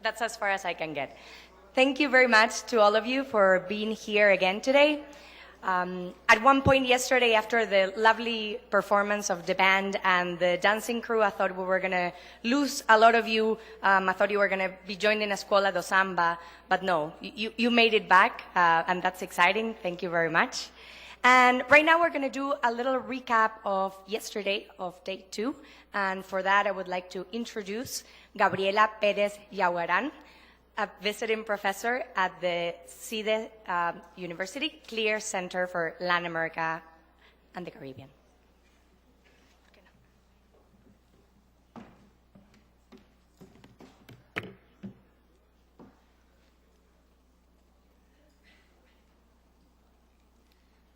that's as far as I can get. Thank you very much to all of you for being here again today. At one point yesterday, after the lovely performance of the band and the dancing crew, I thought we were going to lose a lot of you. I thought you were going to be joining Escuela do Samba, but no, you made it back, and that's exciting. Thank you very much. And right now we're going to do a little recap of yesterday, of day 2. And for that, I would like to introduce Gabriela Pérez Yaguarán, a visiting professor at the CIDE University Clear Center for Latin America and the Caribbean.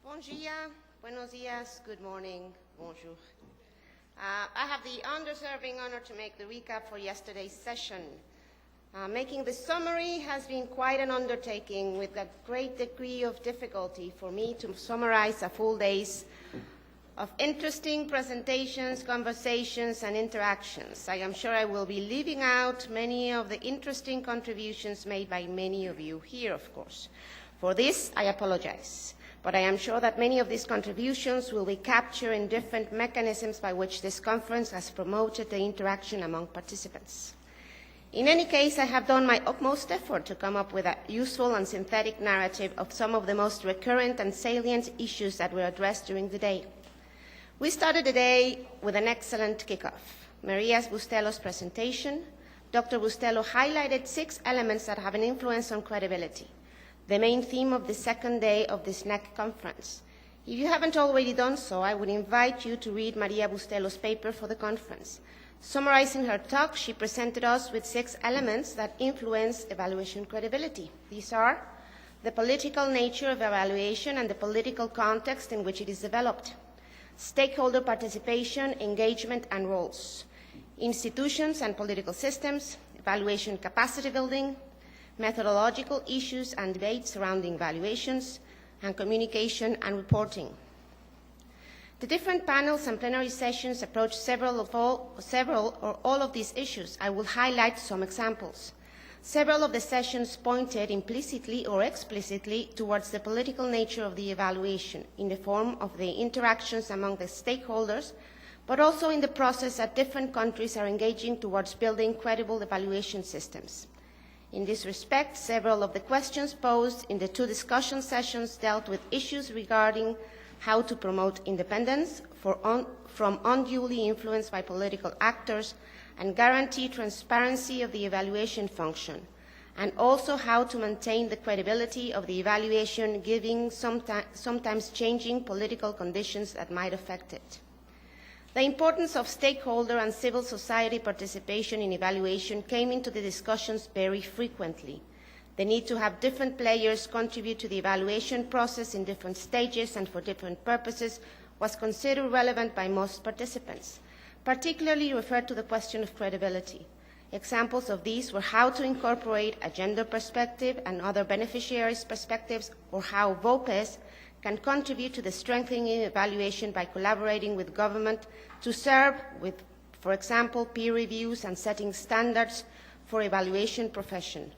Bon dia, buenos dias, good morning, bonjour. I have the undeserving honor to make the recap for yesterday's session. Making the summary has been quite an undertaking with a great degree of difficulty for me to summarize a full days of interesting presentations, conversations, and interactions. I am sure I will be leaving out many of the interesting contributions made by many of you here, of course. For this, I apologize. But I am sure that many of these contributions will be captured in different mechanisms by which this conference has promoted the interaction among participants. In any case, I have done my utmost effort to come up with a useful and synthetic narrative of some of the most recurrent and salient issues that were addressed during the day. We started the day with an excellent kickoff. Maria Bustelo's presentation. Dr. Bustelo highlighted 6 elements that have an influence on credibility, the main theme of the second day of this NEC conference. If you haven't already done so, I would invite you to read Maria Bustelo's paper for the conference. Summarizing her talk, she presented us with 6 elements that influence evaluation credibility. These are the political nature of evaluation and the political context in which it is developed, stakeholder participation, engagement, and roles, institutions and political systems, evaluation capacity building, methodological issues and debates surrounding evaluations, and communication and reporting. The different panels and plenary sessions approach several or all of these issues. I will highlight some examples. Several of the sessions pointed implicitly or explicitly towards the political nature of the evaluation in the form of the interactions among the stakeholders, but also in the process that different countries are engaging towards building credible evaluation systems. In this respect, several of the questions posed in the 2 discussion sessions dealt with issues regarding how to promote independence from unduly influenced by political actors and guarantee transparency of the evaluation function, and also how to maintain the credibility of the evaluation given sometimes changing political conditions that might affect it. The importance of stakeholder and civil society participation in evaluation came into the discussions very frequently. The need to have different players contribute to the evaluation process in different stages and for different purposes was considered relevant by most participants, particularly referred to the question of credibility. Examples of these were how to incorporate a gender perspective and other beneficiaries' perspectives, or how VOPES can contribute to the strengthening evaluation by collaborating with government to serve with, for example, peer reviews and setting standards for evaluation profession.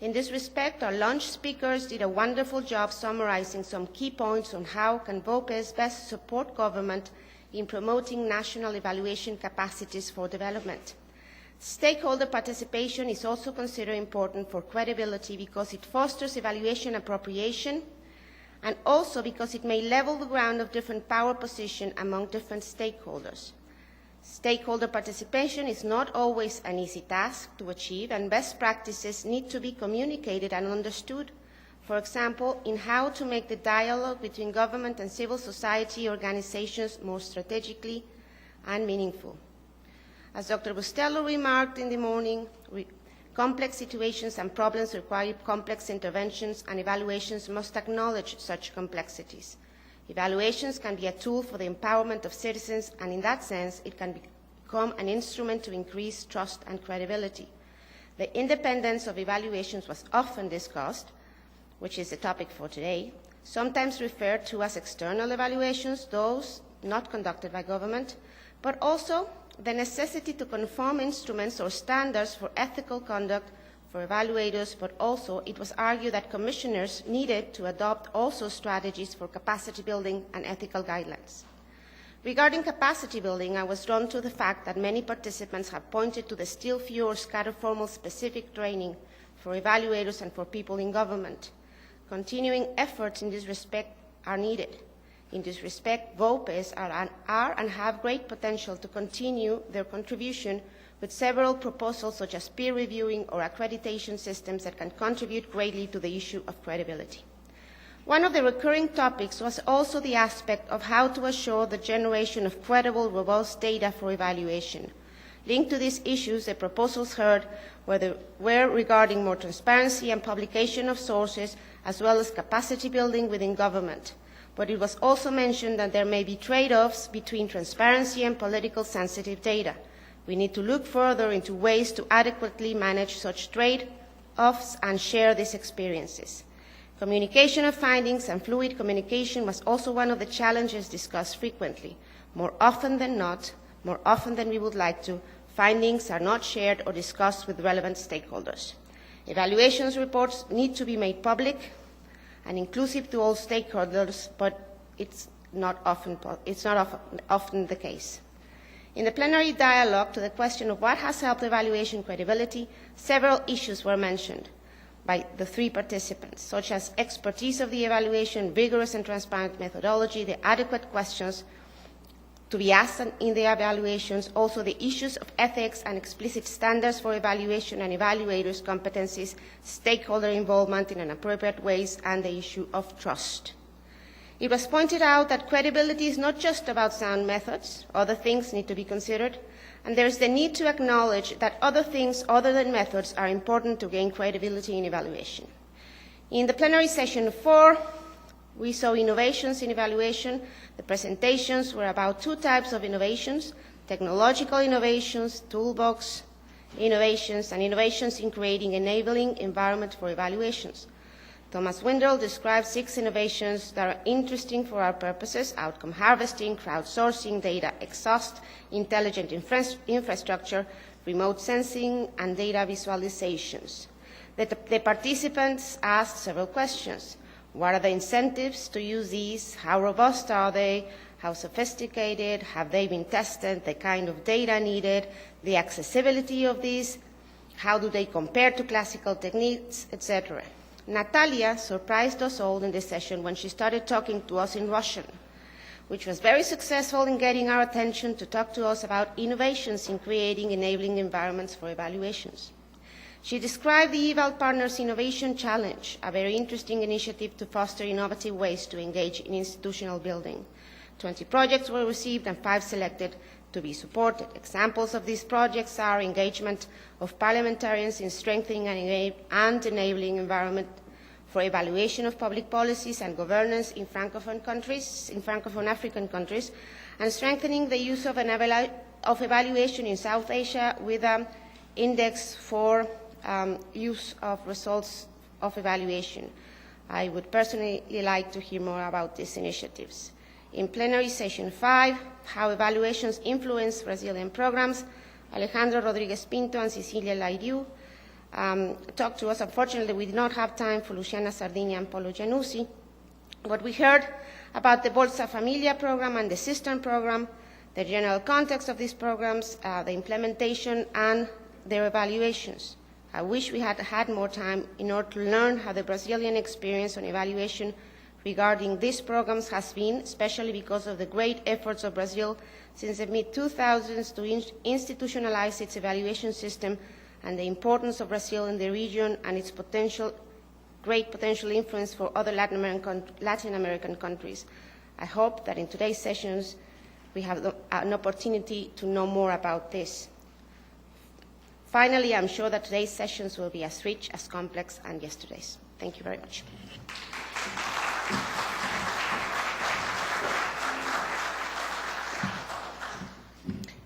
In this respect, our lunch speakers did a wonderful job summarizing some key points on how can VOPES best support government in promoting national evaluation capacities for development. Stakeholder participation is also considered important for credibility because it fosters evaluation appropriation, and also because it may level the ground of different power positions among different stakeholders. Stakeholder participation is not always an easy task to achieve, and best practices need to be communicated and understood, for example, in how to make the dialogue between government and civil society organizations more strategically and meaningful. As Dr. Bustelo remarked in the morning, complex situations and problems require complex interventions, and evaluations must acknowledge such complexities. Evaluations can be a tool for the empowerment of citizens, and in that sense, it can become an instrument to increase trust and credibility. The independence of evaluations was often discussed, which is the topic for today, sometimes referred to as external evaluations, those not conducted by government, but also the necessity to conform instruments or standards for ethical conduct for evaluators, but also it was argued that commissioners needed to adopt also strategies for capacity building and ethical guidelines. Regarding capacity building, I was drawn to the fact that many participants have pointed to the still fewer scattered formal specific training for evaluators and for people in government. Continuing efforts in this respect are needed. In this respect, VOPEs are and have great potential to continue their contribution with several proposals such as peer reviewing or accreditation systems that can contribute greatly to the issue of credibility. One of the recurring topics was also the aspect of how to assure the generation of credible, robust data for evaluation. Linked to these issues, the proposals heard were regarding more transparency and publication of sources, as well as capacity building within government. But it was also mentioned that there may be trade-offs between transparency and political sensitive data. We need to look further into ways to adequately manage such trade-offs and share these experiences. Communication of findings and fluid communication was also one of the challenges discussed frequently. More often than not, more often than we would like to, findings are not shared or discussed with relevant stakeholders. Evaluations reports need to be made public and inclusive to all stakeholders, but it's not often the case. In the plenary dialogue to the question of what has helped evaluation credibility, several issues were mentioned by the three participants, such as expertise of the evaluation, vigorous and transparent methodology, the adequate questions to be asked in the evaluations, also the issues of ethics and explicit standards for evaluation and evaluators' competencies, stakeholder involvement in an appropriate ways, and the issue of trust. It was pointed out that credibility is not just about sound methods. Other things need to be considered, and there is the need to acknowledge that other things other than methods are important to gain credibility in evaluation. In the plenary session 4, we saw innovations in evaluation. The presentations were about two types of innovations: technological innovations, toolbox innovations, and innovations in creating enabling environment for evaluations. Thomas Windel described 6 innovations that are interesting for our purposes: outcome harvesting, crowdsourcing, data exhaust, intelligent infrastructure, remote sensing, and data visualizations. The participants asked several questions. What are the incentives to use these? How robust are they? How sophisticated? Have they been tested? The kind of data needed? The accessibility of these? How do they compare to classical techniques, etc.? Natalia surprised us all in this session when she started talking to us in Russian, which was very successful in getting our attention to talk to us about innovations in creating enabling environments for evaluations. She described the Eval Partners Innovation Challenge, a very interesting initiative to foster innovative ways to engage in institutional building. 20 projects were received and 5 selected to be supported. Examples of these projects are engagement of parliamentarians in strengthening and enabling environment for evaluation of public policies and governance in Francophone countries, in Francophone African countries, and strengthening the use of evaluation in South Asia with an index for use of results of evaluation. I would personally like to hear more about these initiatives. In plenary session 5, how evaluations influence Brazilian programs, Alejandro Rodriguez Pinto and Cecilia Lairiu talked to us. Unfortunately, we did not have time for Luciana Sardinia and Paulo Giannuzzi. But we heard about the Bolsa Familia program and the Cistern program, the general context of these programs, the implementation, and their evaluations. I wish we had had more time in order to learn how the Brazilian experience on evaluation regarding these programs has been, especially because of the great efforts of Brazil since the mid-2000s to institutionalize its evaluation system, and the importance of Brazil in the region and its great potential influence for other Latin American countries. I hope that in today's sessions we have an opportunity to know more about this. Finally, I'm sure that today's sessions will be as rich, as complex as yesterday's. Thank you very much.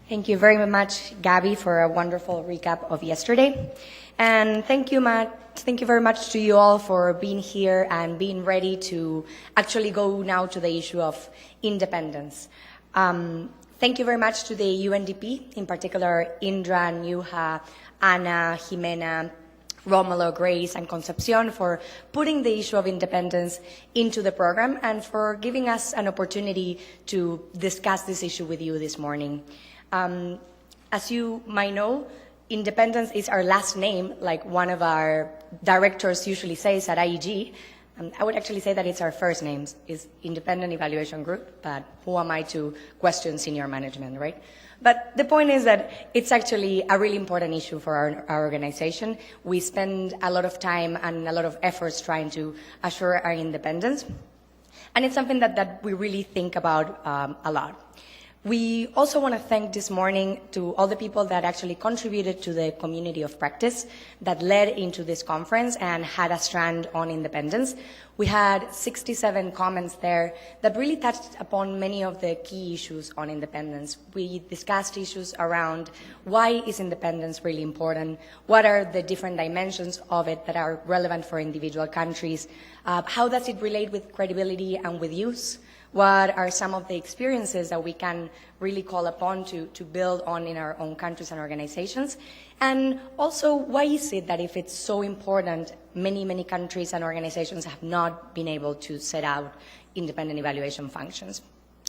Thank you very much, Gabby, for a wonderful recap of yesterday. And thank you very much to you all for being here and being ready to actually go now to the issue of independence. Thank you very much to the UNDP, in particular Indra, Nuha, Anna, Jimena, Romulo, Grace, and Concepcion for putting the issue of independence into the program and for giving us an opportunity to discuss this issue with you this morning. As you might know, independence is our last name, like one of our directors usually says at IEG. I would actually say that it's our first name, is Independent Evaluation Group, but who am I to question senior management, right? But the point is that it's actually a really important issue for our organization. We spend a lot of time and a lot of efforts trying to assure our independence. And it's something that we really think about a lot. We also want to thank this morning to all the people that actually contributed to the community of practice that led into this conference and had a strand on independence. We had 67 comments there that really touched upon many of the key issues on independence. We discussed issues around why is independence really important, what are the different dimensions of it that are relevant for individual countries, how does it relate with credibility and with use, what are some of the experiences that we can really call upon to build on in our own countries and organizations? And also, why is it that if it's so important, many countries and organizations have not been able to set out independent evaluation functions?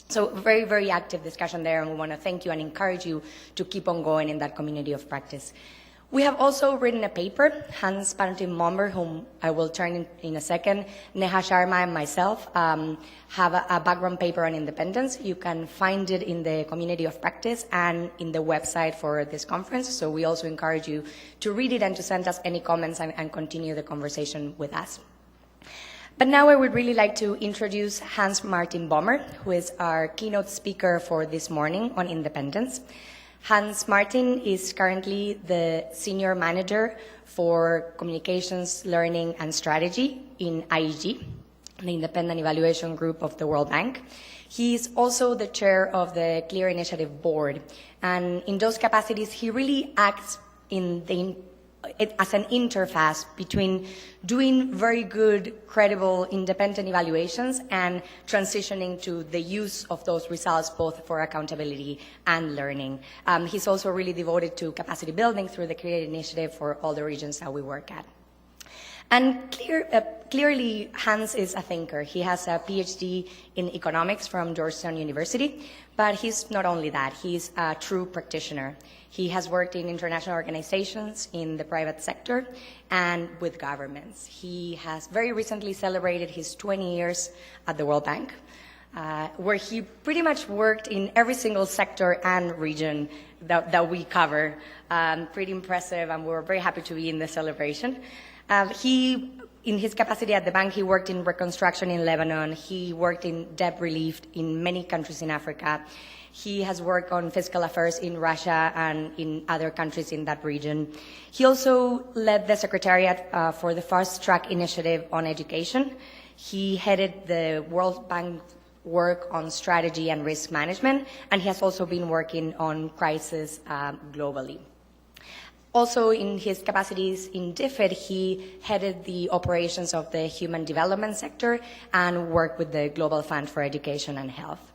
So very, very active discussion there, and we want to thank you and encourage you to keep on going in that community of practice. We have also written a paper. Martin Boehmer, whom I will turn in a second, Neha Sharma and myself have a background paper on independence. You can find it in the community of practice and in the website for this conference. So we also encourage you to read it and to send us any comments and continue the conversation with us. But now I would really like to introduce Martin Boehmer, who is our keynote speaker for this morning on independence. Martin is currently the Senior Manager for Communications, Learning and Strategy in IEG, the Independent Evaluation Group of the World Bank. He is also the Chair of the CLEAR Initiative Board, and in those capacities he really acts as an interface between doing very good, credible, independent evaluations and transitioning to the use of those results both for accountability and learning. He's also really devoted to capacity building through the CLEAR initiative for all the regions that we work at. And clearly, Hans is a thinker. He has a PhD in economics from Georgetown University, but he's not only that, he's a true practitioner. He has worked in international organizations, in the private sector, and with governments. He has very recently celebrated his 20 years at the World Bank, where he pretty much worked in every single sector and region that we cover. Pretty impressive, and we're very happy to be in the celebration. In his capacity at the bank, he worked in reconstruction in Lebanon. He worked in debt relief in many countries in Africa. He has worked on fiscal affairs in Russia and in other countries in that region. He also led the Secretariat for the Fast Track Initiative on Education. He headed the World Bank work on strategy and risk management, and he has also been working on crisis globally. Also, in his capacities in DFID, he headed the operations of the human development sector and worked with the Global Fund for Education and Health.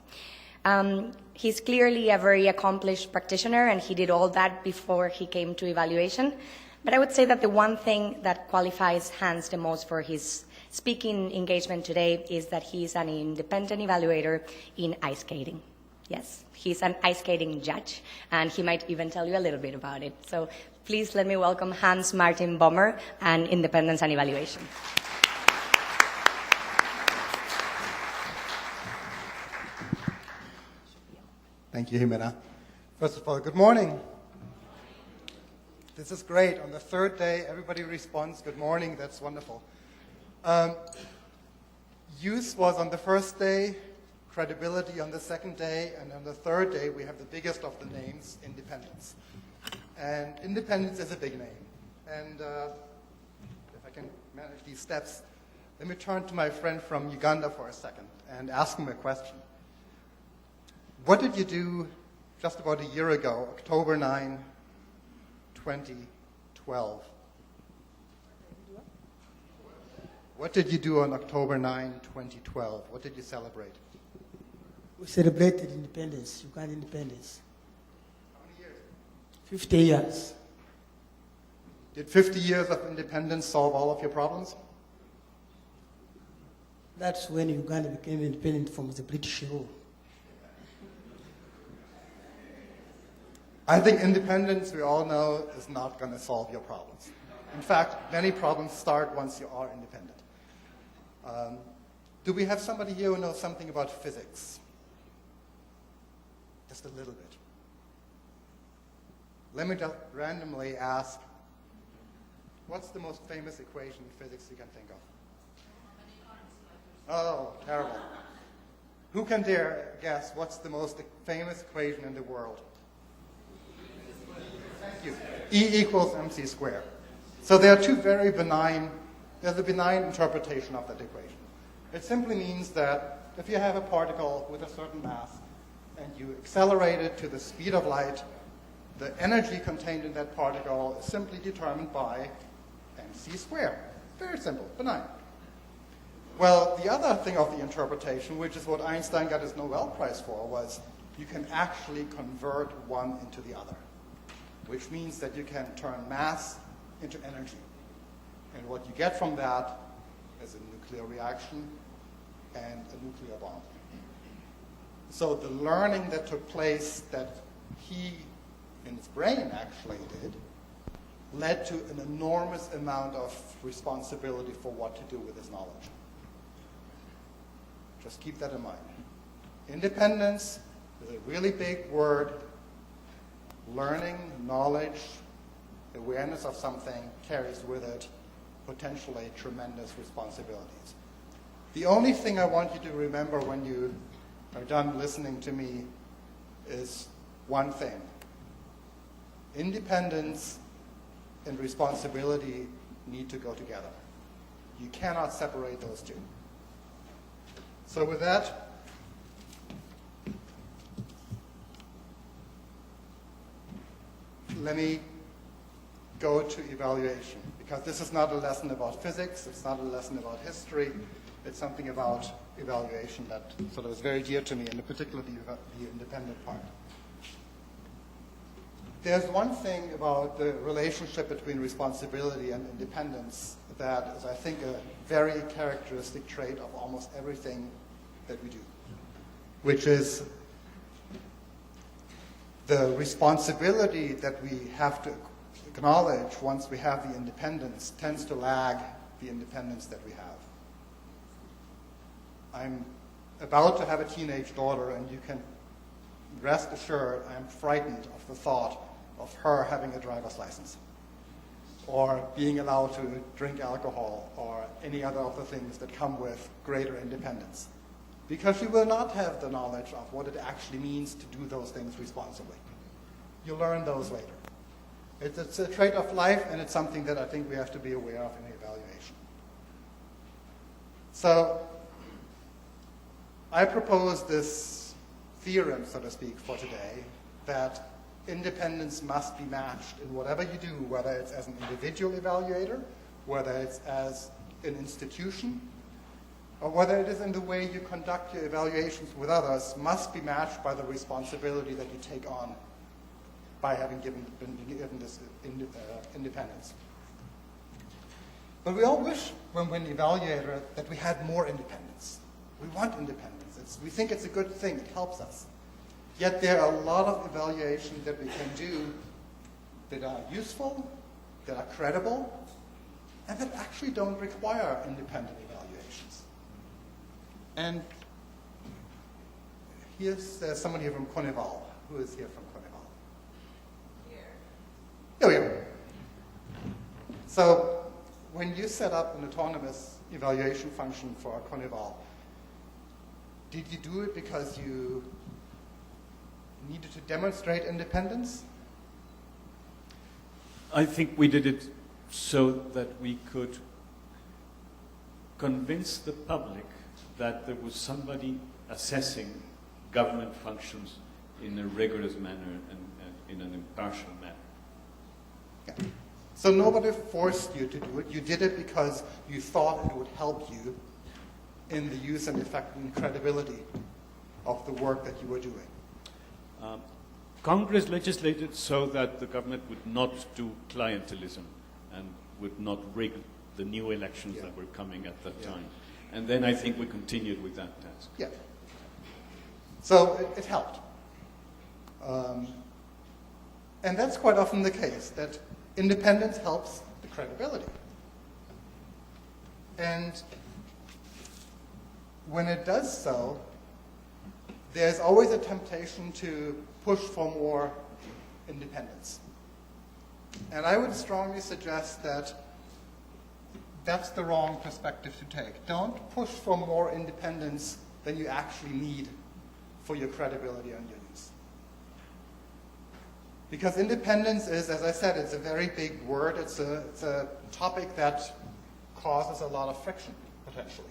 He's clearly a very accomplished practitioner, and he did all that before he came to evaluation. But I would say that the one thing that qualifies Hans the most for his speaking engagement today is that he's an independent evaluator in ice skating. Yes, he's an ice skating judge, and he might even tell you a little bit about it. So please let me welcome Martin Boehmer and Independence and Evaluation. Thank you, Jimena. First of all, good morning. This is great. On the third day, everybody responds, good morning. That's wonderful. Use was on the first day, credibility on the second day, and on the third day, we have the biggest of the names, independence. And independence is a big name. And if I can manage these steps, let me turn to my friend from Uganda for a second and ask him a question. What did you do just about a year ago, October 9, 2012? What did you do on October 9, 2012? What did you celebrate? We celebrated independence, Uganda independence. How many years? 50 years. Did 50 years of independence solve all of your problems? That's when Uganda became independent from the British rule. I think independence, we all know, is not going to solve your problems. In fact, many problems start once you are independent. Do we have somebody here who knows something about physics? Just a little bit. Let me just randomly ask, what's the most famous equation in physics you can think of? Oh, terrible. Who can dare guess what's the most famous equation in the world? Thank you. E equals mc squared. So there are two very benign, there's a benign interpretation of that equation. It simply means that if you have a particle with a certain mass and you accelerate it to the speed of light, the energy contained in that particle is simply determined by mc squared. Very simple, benign. Well, the other thing of the interpretation, which is what Einstein got his Nobel Prize for, was you can actually convert one into the other, which means that you can turn mass into energy. And what you get from that is a nuclear reaction and a nuclear bomb. So the learning that took place that he, in his brain actually did, led to an enormous amount of responsibility for what to do with his knowledge. Just keep that in mind. Independence is a really big word. Learning, knowledge, awareness of something carries with it potentially tremendous responsibilities. The only thing I want you to remember when you are done listening to me is one thing. Independence and responsibility need to go together. You cannot separate those two. So with that, let me go to evaluation, because this is not a lesson about physics, it's not a lesson about history, it's something about evaluation that sort of is very dear to me, and in particular the independent part. There's one thing about the relationship between responsibility and independence that is, I think, a very characteristic trait of almost everything that we do, which is the responsibility that we have to acknowledge once we have the independence tends to lag the independence that we have. I'm about to have a teenage daughter, and you can rest assured I'm frightened of the thought of her having a driver's license or being allowed to drink alcohol or any other of the things that come with greater independence, because she will not have the knowledge of what it actually means to do those things responsibly. You learn those later. It's a trait of life, and it's something that I think we have to be aware of in the evaluation. So I propose this theorem, so to speak, for today, that independence must be matched in whatever you do, whether it's as an individual evaluator, whether it's as an institution, or whether it is in the way you conduct your evaluations with others, must be matched by the responsibility that you take on by having been given this independence. But we all wish, when we're an evaluator, that we had more independence. We want independence. We think it's a good thing. It helps us. Yet there are a lot of evaluations that we can do that are useful, that are credible, and that actually don't require independent evaluations. And here's somebody here from Coneval. Who is here from Coneval? Here we go. So when you set up an autonomous evaluation function for Coneval, did you do it because you needed to demonstrate independence? I think we did it so that we could convince the public that there was somebody assessing government functions in a rigorous manner and in an impartial manner. Yeah. So nobody forced you to do it. You did it because you thought it would help you in the use and effect and credibility of the work that you were doing. Congress legislated so that the government would not do clientelism and would not rig the new elections Yeah. that were coming at that Yeah. time. And then I think we continued with that task. Yeah. So it helped. And that's quite often the case, that independence helps the credibility. And when it does so, there's always a temptation to push for more independence. And I would strongly suggest that that's the wrong perspective to take. Don't push for more independence than you actually need for your credibility on your use. Because independence is, as I said, it's a very big word. It's a topic that causes a lot of friction, potentially.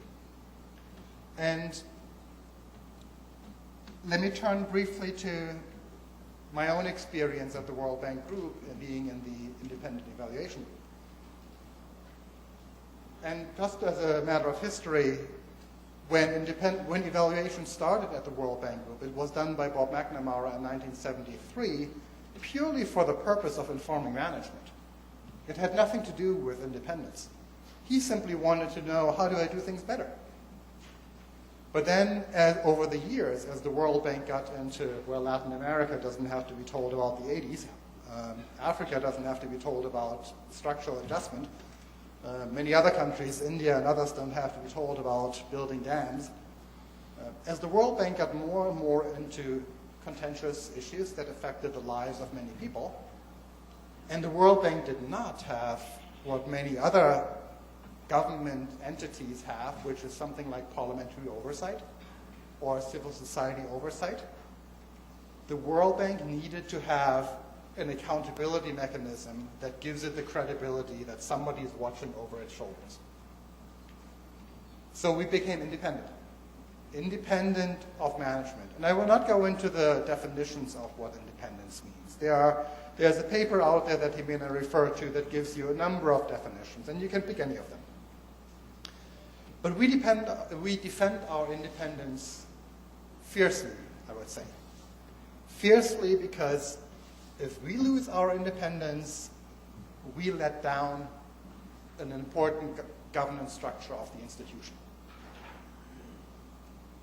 And let me turn briefly to my own experience at the World Bank Group and being in the independent evaluation group. And just as a matter of history, when evaluation started at the World Bank Group, it was done by Bob McNamara in 1973, purely for the purpose of informing management. It had nothing to do with independence. He simply wanted to know, how do I do things better? But then, over the years, as the World Bank got into, well, Latin America doesn't have to be told about the 80s, Africa doesn't have to be told about structural adjustment, many other countries, India and others, don't have to be told about building dams. As the World Bank got more and more into contentious issues that affected the lives of many people, and the World Bank did not have what many other government entities have, which is something like parliamentary oversight or civil society oversight. The World Bank needed to have an accountability mechanism that gives it the credibility that somebody is watching over its shoulders. So we became independent of management. And I will not go into the definitions of what independence means. There's a paper out there that Jimena referred to that gives you a number of definitions, and you can pick any of them. But we defend our independence fiercely, I would say. Fiercely because if we lose our independence, we let down an important governance structure of the institution.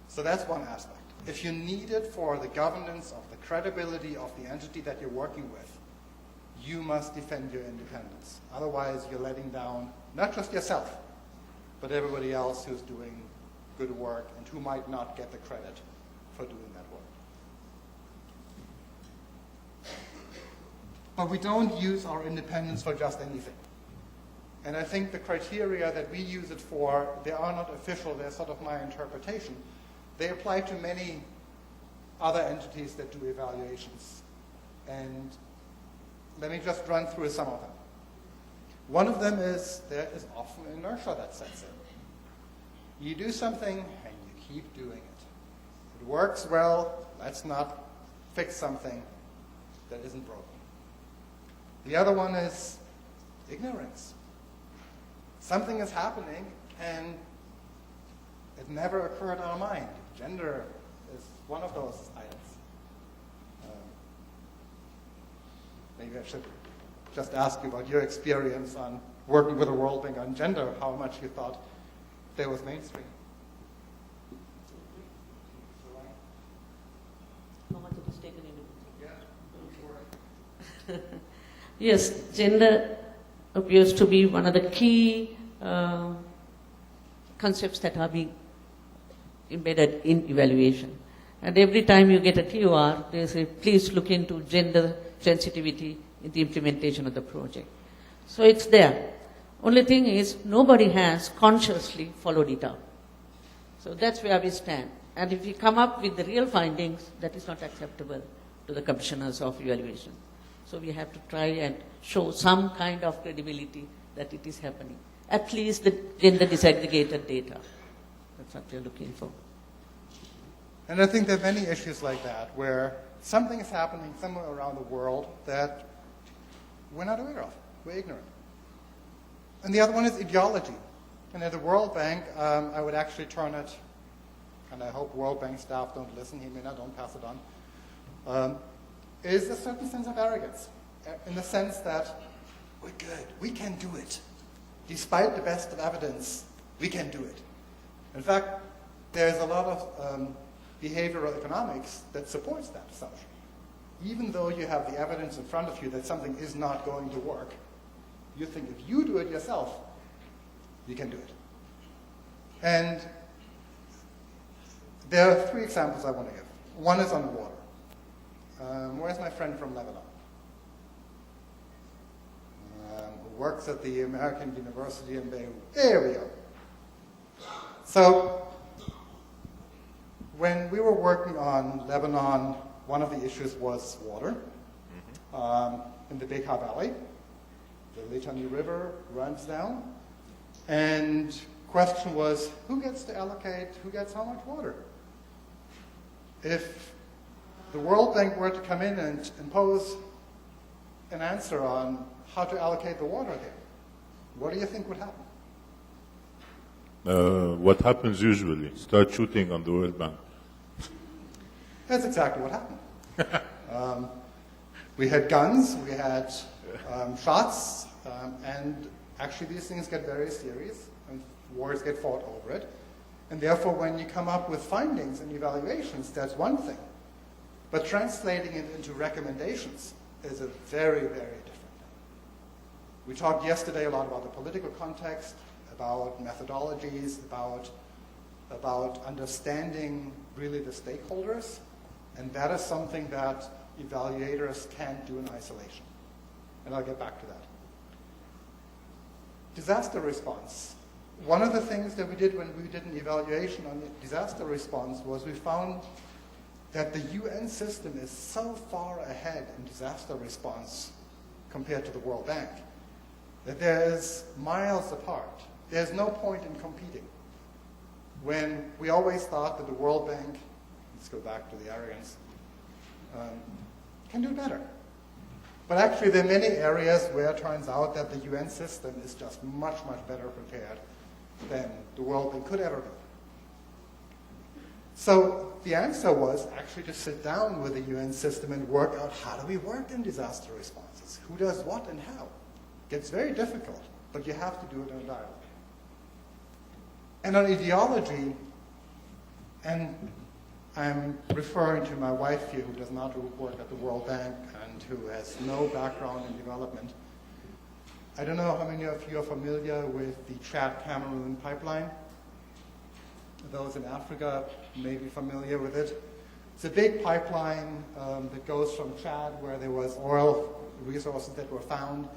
So that's one aspect. If you need it for the governance of the credibility of the entity that you're working with, you must defend your independence. Otherwise, you're letting down not just yourself, but everybody else who's doing good work and who might not get the credit for doing that work. But we don't use our independence for just anything. And I think the criteria that we use it for, they are not official, they're sort of my interpretation. They apply to many other entities that do evaluations. And let me just run through some of them. One of them is there is often inertia that sets in. You do something and you keep doing it. It works well, let's not fix something that isn't broken. The other one is ignorance. Something is happening and it never occurred in our mind. Gender is one of those items. Maybe I should just ask you about your experience on working with the World Bank on gender, how much you thought there was mainstream. How much it is taken in? Yeah. Yes, gender appears to be one of the key concepts that are being embedded in evaluation. And every time you get a TOR, they say, please look into gender sensitivity in the implementation of the project. So it's there. Only thing is, nobody has consciously followed it up. So that's where we stand. And if we come up with the real findings, that is not acceptable to the commissioners of evaluation. So we have to try and show some kind of credibility that it is happening. At least the gender disaggregated data. That's what we're looking for. And I think there are many issues like that where something is happening somewhere around the world that we're not aware of. We're ignorant. And the other one is ideology. And at the World Bank, I would actually turn it, and I hope World Bank staff don't listen, Jimena, don't pass it on, is a certain sense of arrogance, in the sense that we're good, we can do it. Despite the best of evidence, we can do it. In fact, there's a lot of behavioral economics that supports that assumption. Even though you have the evidence in front of you that something is not going to work, you think if you do it yourself, you can do it. And there are 3 examples I want to give. One is on water. Where's my friend from Lebanon? Who works at the American University in Beirut. There we go. So, when we were working on Lebanon, one of the issues was water. In the Bekaa Valley, the Litani River runs down. And question was, who gets to allocate, who gets how much water? If the World Bank were to come in and impose an answer on how to allocate the water there, what do you think would happen? What happens usually? Start shooting on the World Bank. That's exactly what happened. We had guns, we had shots, and actually these things get very serious, and wars get fought over it. And therefore, when you come up with findings and evaluations, that's one thing. But translating it into recommendations is a very, very different thing. We talked yesterday a lot about the political context, about methodologies, about understanding really the stakeholders, and that is something that evaluators can't do in isolation. And I'll get back to that. Disaster response. One of the things that we did when we did an evaluation on the disaster response was we found that the UN system is so far ahead in disaster response compared to the World Bank that there is miles apart. There's no point in competing. When we always thought that the World Bank, let's go back to the arrogance, can do better. But actually there are many areas where it turns out that the UN system is just much, much better prepared than the World Bank could ever be. So the answer was actually to sit down with the UN system and work out how do we work in disaster responses? Who does what and how? It gets very difficult, but you have to do it in a dialogue. And on ideology, and I'm referring to my wife here who does not work at the World Bank and who has no background in development. I don't know how many of you are familiar with the Chad-Cameroon pipeline. Those in Africa may be familiar with it. It's a big pipeline that goes from Chad, where there was oil resources that were found,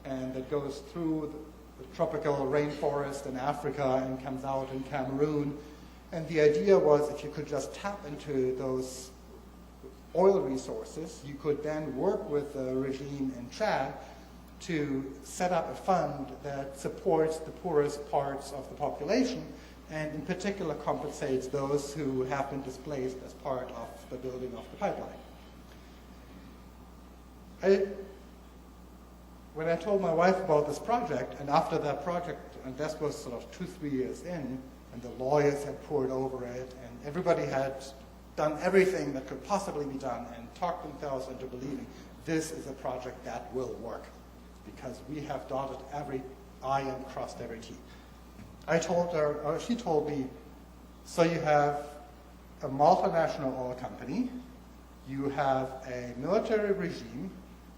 and that goes through the tropical rainforest in Africa and comes out in Cameroon. And the idea was if you could just tap into those oil resources, you could then work with the regime in Chad to set up a fund that supports the poorest parts of the population and in particular compensates those who have been displaced as part of the building of the pipeline. When I told my wife about this project, and after that project, and this was sort of 2-3 years in, and the lawyers had poured over it, and everybody had done everything that could possibly be done and talked themselves into believing this is a project that will work because we have dotted every I and crossed every T. I told her, or she told me, so you have a multinational oil company, you have a military regime,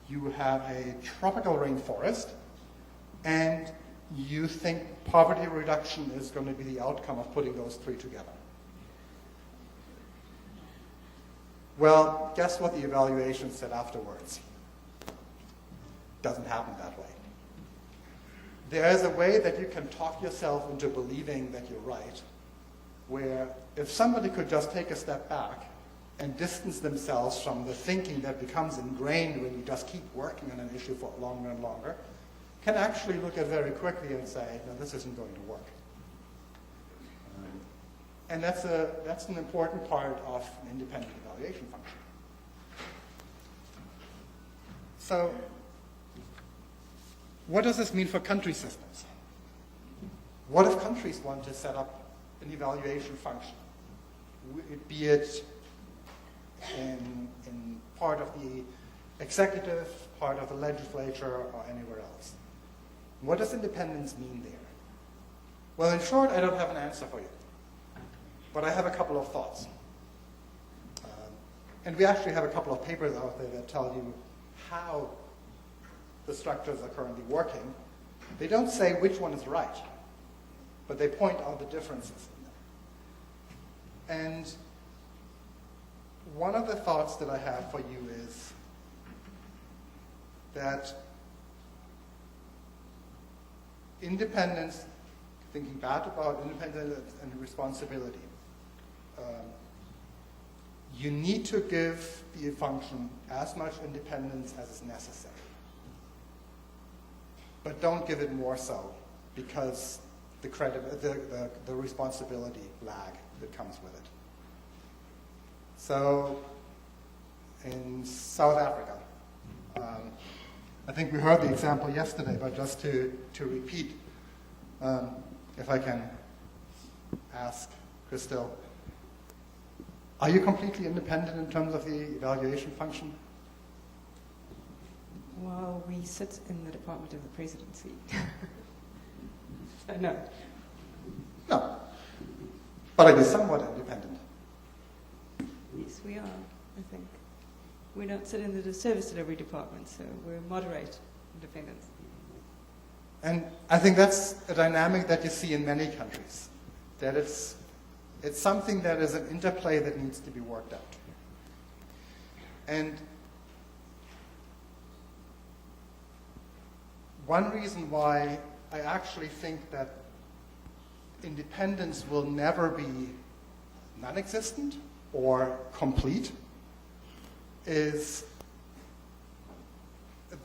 you have a tropical rainforest, and you think poverty reduction is going to be the outcome of putting those 3 together. Well, guess what the evaluation said afterwards? Doesn't happen that way. There is a way that you can talk yourself into believing that you're right, where if somebody could just take a step back and distance themselves from the thinking that becomes ingrained when you just keep working on an issue for longer and longer, can actually look at very quickly and say, no, this isn't going to work. And that's an important part of an independent evaluation function. So, what does this mean for country systems? What if countries want to set up an evaluation function? Be it in part of the executive, part of the legislature, or anywhere else. What does independence mean there? Well, in short, I don't have an answer for you. But I have a couple of thoughts. And we actually have a couple of papers out there that tell you how the structures are currently working. They don't say which one is right, but they point out the differences in them. And one of the thoughts that I have for you is that independence, thinking back about independence and responsibility, you need to give the function as much independence as is necessary. But don't give it more so, because the responsibility lag that comes with it. So, in South Africa, I think we heard the example yesterday, but just to repeat, if I can ask Christel, are you completely independent in terms of the evaluation function? Well, we sit in the Department of the Presidency. So no. No. But are you somewhat independent? Yes, we are, I think. We don't sit in the service delivery department, so we're moderate independence. And I think that's a dynamic that you see in many countries, that it's something that is an interplay that needs to be worked out. And one reason why I actually think that independence will never be non-existent or complete is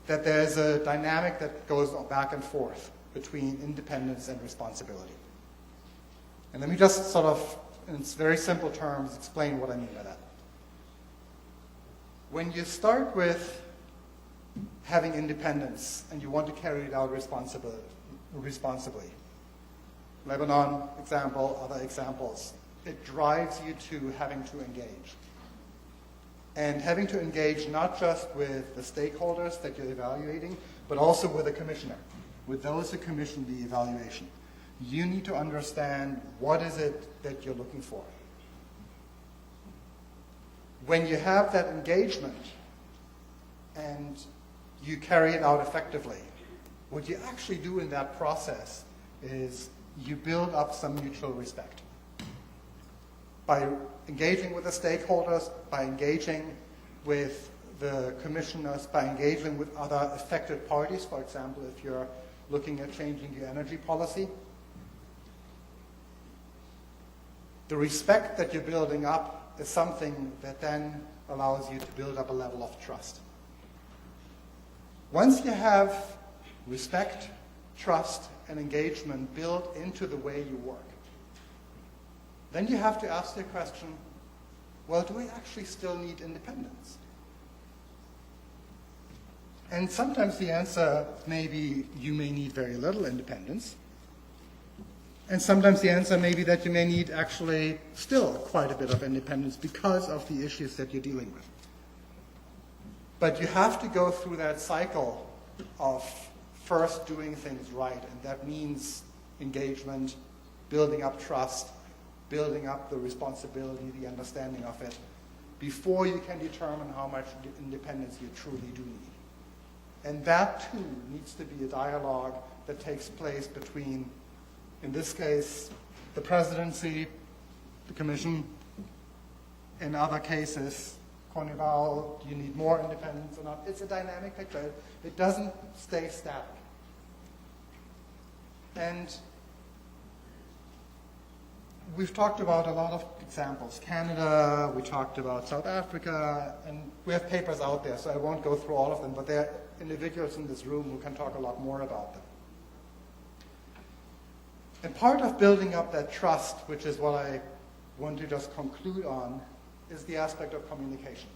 that there's a dynamic that goes back and forth between independence and responsibility. And let me just sort of, in very simple terms, explain what I mean by that. When you start with having independence and you want to carry it out responsibly, Lebanon example, other examples, it drives you to having to engage. And having to engage not just with the stakeholders that you're evaluating, but also with the commissioner, with those who commission the evaluation. You need to understand what is it that you're looking for. When you have that engagement and you carry it out effectively, what you actually do in that process is you build up some mutual respect. By engaging with the stakeholders, by engaging with the commissioners, by engaging with other affected parties, for example, if you're looking at changing your energy policy, the respect that you're building up is something that then allows you to build up a level of trust. Once you have respect, trust, and engagement built into the way you work, then you have to ask the question, well, do we actually still need independence? And sometimes the answer may be you may need very little independence. And sometimes the answer may be that you may need actually still quite a bit of independence because of the issues that you're dealing with. But you have to go through that cycle of first doing things right, and that means engagement, building up trust, building up the responsibility, the understanding of it, before you can determine how much independence you truly do need. And that, too, needs to be a dialogue that takes place between, in this case, the presidency, the commission, in other cases, Carnival, do you need more independence or not? It's a dynamic picture. It doesn't stay static. And we've talked about a lot of examples. Canada, we talked about South Africa, and we have papers out there, so I won't go through all of them, but there are individuals in this room who can talk a lot more about them. And part of building up that trust, which is what I want to just conclude on, is the aspect of communication.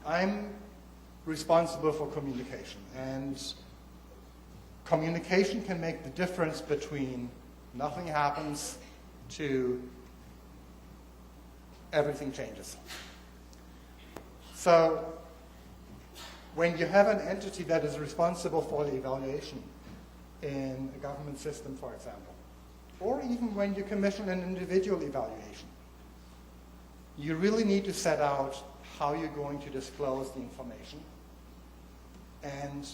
I'm responsible for communication, and communication can make the difference between nothing happens to everything changes. So when you have an entity that is responsible for the evaluation in a government system, for example, or even when you commission an individual evaluation, you really need to set out how you're going to disclose the information and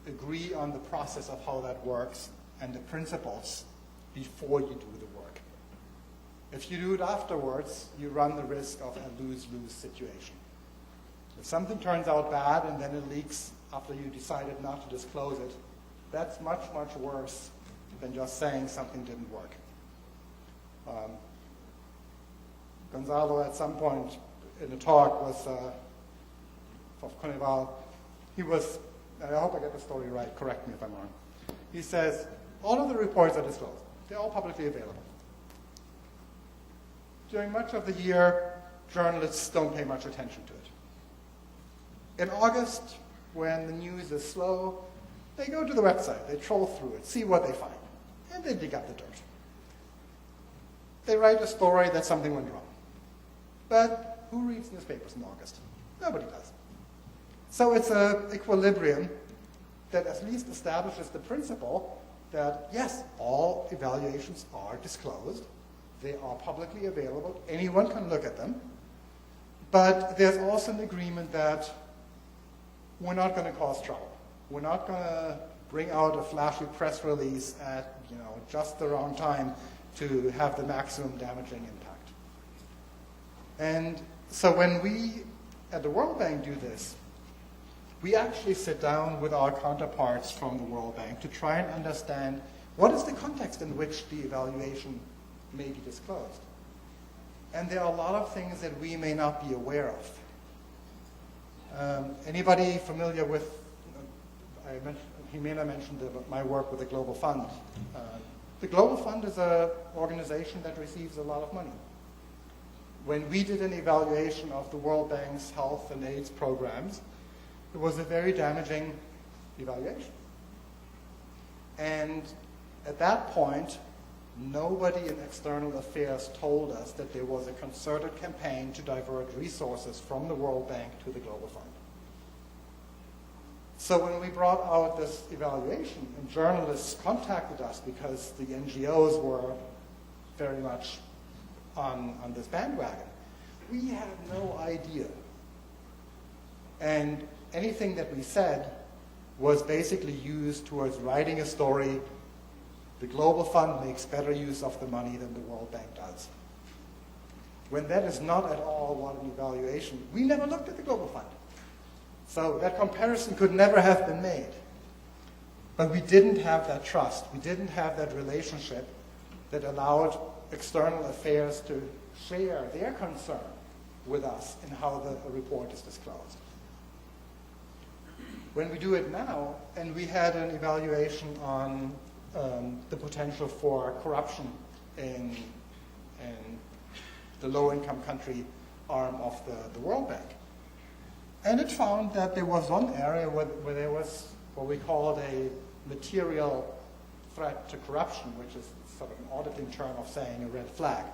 agree on the process of how that works and the principles before you do the work. If you do it afterwards, you run the risk of a lose-lose situation. If something turns out bad and then it leaks after you decided not to disclose it, that's much, much worse than just saying something didn't work. Gonzalo, at some point in the talk, was of Carnival. He was, and I hope I get the story right, correct me if I'm wrong. He says, all of the reports are disclosed. They're all publicly available. During much of the year, journalists don't pay much attention to it. In August, when the news is slow, they go to the website, they troll through it, see what they find, and they dig up the dirt. They write a story that something went wrong. But who reads newspapers in August? Nobody does. So it's an equilibrium that at least establishes the principle that, yes, all evaluations are disclosed. They are publicly available. Anyone can look at them. But there's also an agreement that we're not going to cause trouble. We're not going to bring out a flashy press release at just the wrong time to have the maximum damaging impact. And so when we at the World Bank do this, we actually sit down with our counterparts from the World Bank to try and understand what is the context in which the evaluation may be disclosed. And there are a lot of things that we may not be aware of. Anybody familiar with, Jimena mentioned my work with the Global Fund. The Global Fund is an organization that receives a lot of money. When we did an evaluation of the World Bank's health and AIDS programs, it was a very damaging evaluation. And at that point, nobody in external affairs told us that there was a concerted campaign to divert resources from the World Bank to the Global Fund. So when we brought out this evaluation, and journalists contacted us because the NGOs were very much on this bandwagon, we had no idea. And anything that we said was basically used towards writing a story. The Global Fund makes better use of the money than the World Bank does. When that is not at all what an evaluation, we never looked at the Global Fund. So that comparison could never have been made. But we didn't have that trust. We didn't have that relationship that allowed external affairs to share their concern with us in how the report is disclosed. When we do it now, and we had an evaluation on the potential for corruption in the low-income country arm of the World Bank. And it found that there was one area where there was what we called a material threat to corruption, which is sort of an auditing term of saying a red flag.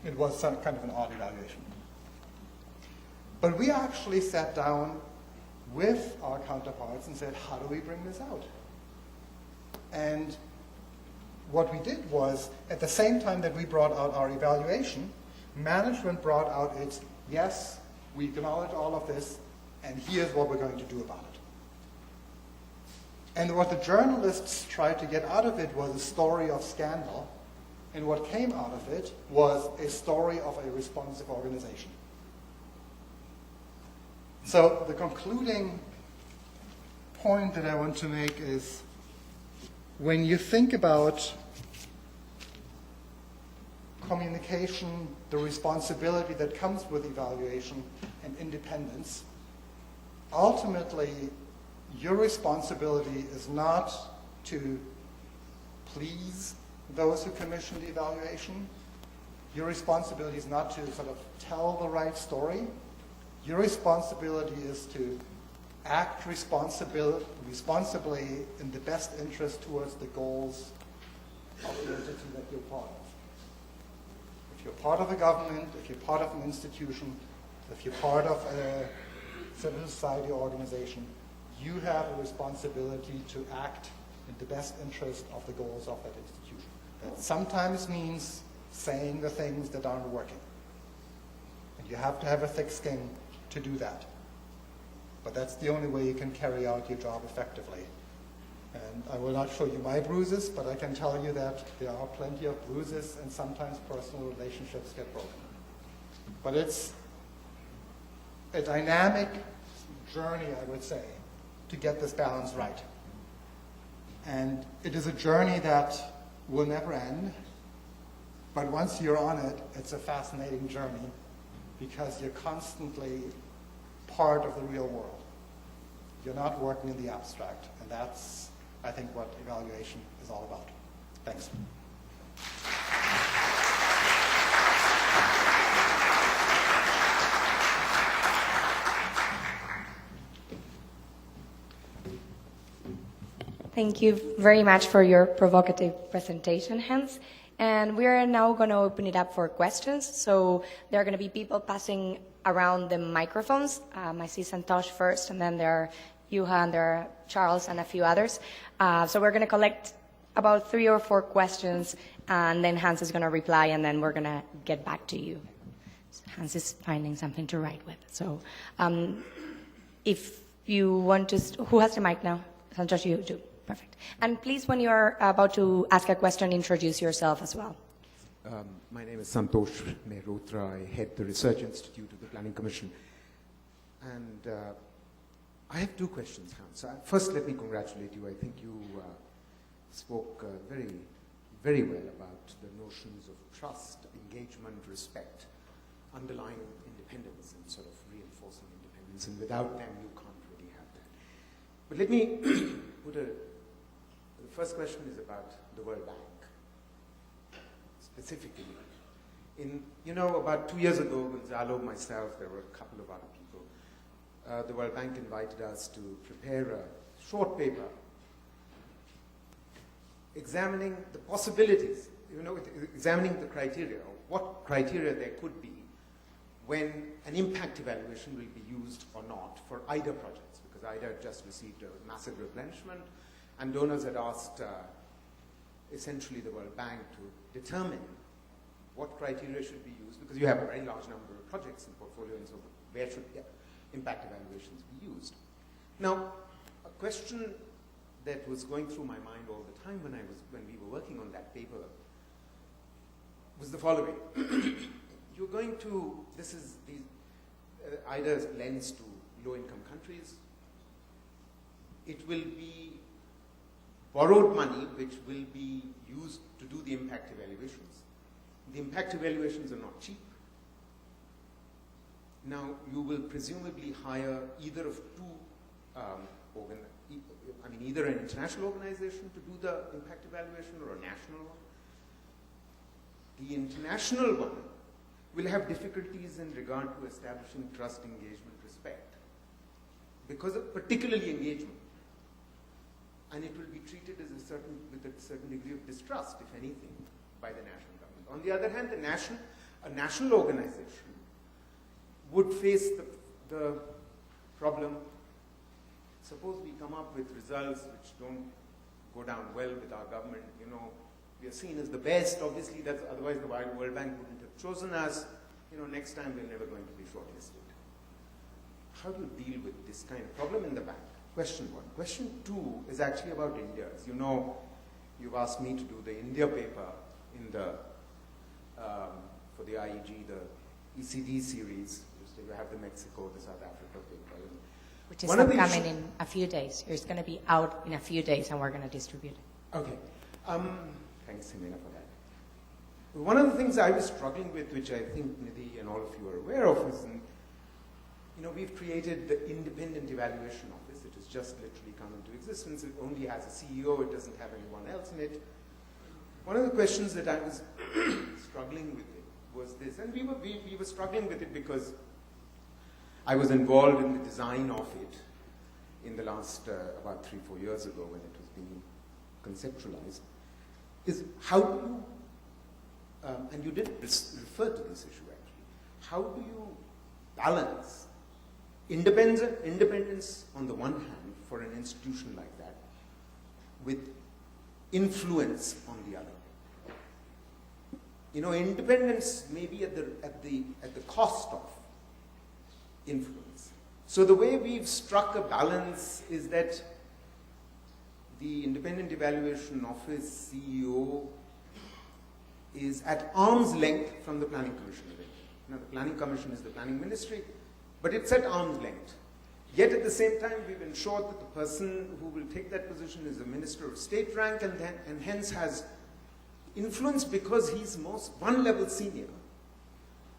It was some kind of an odd evaluation. But we actually sat down with our counterparts and said, how do we bring this out? And what we did was, at the same time that we brought out our evaluation, management brought out its, yes, we acknowledge all of this, and here's what we're going to do about it. And what the journalists tried to get out of it was a story of scandal, and what came out of it was a story of a responsive organization. So the concluding point that I want to make is, when you think about communication, the responsibility that comes with evaluation and independence, ultimately your responsibility is not to please those who commission the evaluation. Your responsibility is not to sort of tell the right story. Your responsibility is to act responsibly in the best interest towards the goals of the entity that you're part of. If you're part of a government, if you're part of an institution, If you're part of a civil society organization, you have a responsibility to act in the best interest of the goals of that institution. That sometimes means saying the things that aren't working. And you have to have a thick skin to do that. But that's the only way you can carry out your job effectively. And I will not show you my bruises, but I can tell you that there are plenty of bruises and sometimes personal relationships get broken. But it's a dynamic journey, I would say, to get this balance right. And it is a journey that will never end, but once you're on it, it's a fascinating journey because you're constantly part of the real world. You're not working in the abstract, and that's, I think, what evaluation is all about. Thanks. Thank you very much for your provocative presentation, Hans. And we are now going to open it up for questions. So there are going to be people passing around the microphones. I see Santosh first, and then there are Juha, and there are Charles, and a few others. So we're going to collect about 3 or 4 questions, and then Hans is going to reply, and then we're going to get back to you. Hans is finding something to write with. So if you want to, who has the mic now? Santosh, you do. Perfect. And please, when you're about to ask a question, introduce yourself as well. My name is Santosh Mehrotra. I head the Research Institute of the Planning Commission. And I have 2 questions, Hans. First, let me congratulate you. I think you spoke very, very well about the notions of trust, engagement, respect, underlying independence and sort of reinforcing independence. And without them, you can't really have that. But let me put the first question is about the World Bank, specifically. About 2 years ago, Gonzalo, myself, there were a couple of other people, the World Bank invited us to prepare a short paper examining the possibilities, examining the criteria, or what criteria there could be when an impact evaluation will be used or not for IDA projects, because IDA had just received a massive replenishment, and donors had asked essentially the World Bank to determine what criteria should be used, because you have a very large number of projects in portfolio, and so where should impact evaluations be used? Now, a question that was going through my mind all the time when we were working on that paper was the following. You're going to, this is IDA's lens to low-income countries. It will be borrowed money which will be used to do the impact evaluations. The impact evaluations are not cheap. Now, you will presumably hire either of 2, either an international organization to do the impact evaluation or a national one. The international one will have difficulties in regard to establishing trust, engagement, respect, because of particularly engagement. And it will be treated as with a certain degree of distrust, if anything, by the national government. On the other hand, a national organization would face the problem. Suppose we come up with results which don't go down well with our government. We are seen as the best. Obviously, otherwise the World Bank wouldn't have chosen us. Next time we're never going to be shortlisted. How do you deal with this kind of problem in the bank? Question 1. Question 2 is actually about India. As you know, you've asked me to do the India paper in the for the IEG, the ECD series. You have the Mexico, the South Africa paper. Which is coming in a few days. It's going to be out in a few days, and we're going to distribute it. Okay. Thanks, Helena, for that. One of the things I was struggling with, which I think Nidhi and all of you are aware of, is we've created the Independent Evaluation Office. It has just literally come into existence. It only has a CEO. It doesn't have anyone else in it. One of the questions that I was struggling with it was this, and we were struggling with it because I was involved in the design of it in the last about 3-4 years ago when it was being conceptualized, is how do you, and you did refer to this issue actually, how do you balance independence on the one hand for an institution like that with influence on the other. You know, independence may be at the cost of influence. So the way we've struck a balance is that the Independent Evaluation Office CEO is at arm's length from the Planning Commission. Now, the Planning Commission is the Planning Ministry, but it's at arm's length. Yet at the same time, we've ensured that the person who will take that position is a Minister of State rank and hence has influence because he's one level senior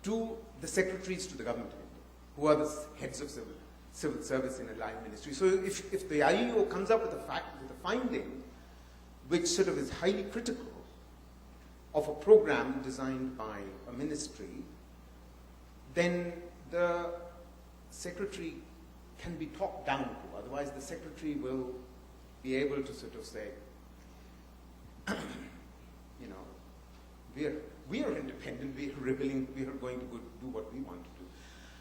to the secretaries to the government of India, who are the heads of civil service in a line ministry. So if the IEO comes up with a finding which sort of is highly critical of a program designed by a ministry, then the secretary can be talked down to. Otherwise, the secretary will be able to sort of say, you know, we are independent, we are rebelling, we are going to go do what we want to do.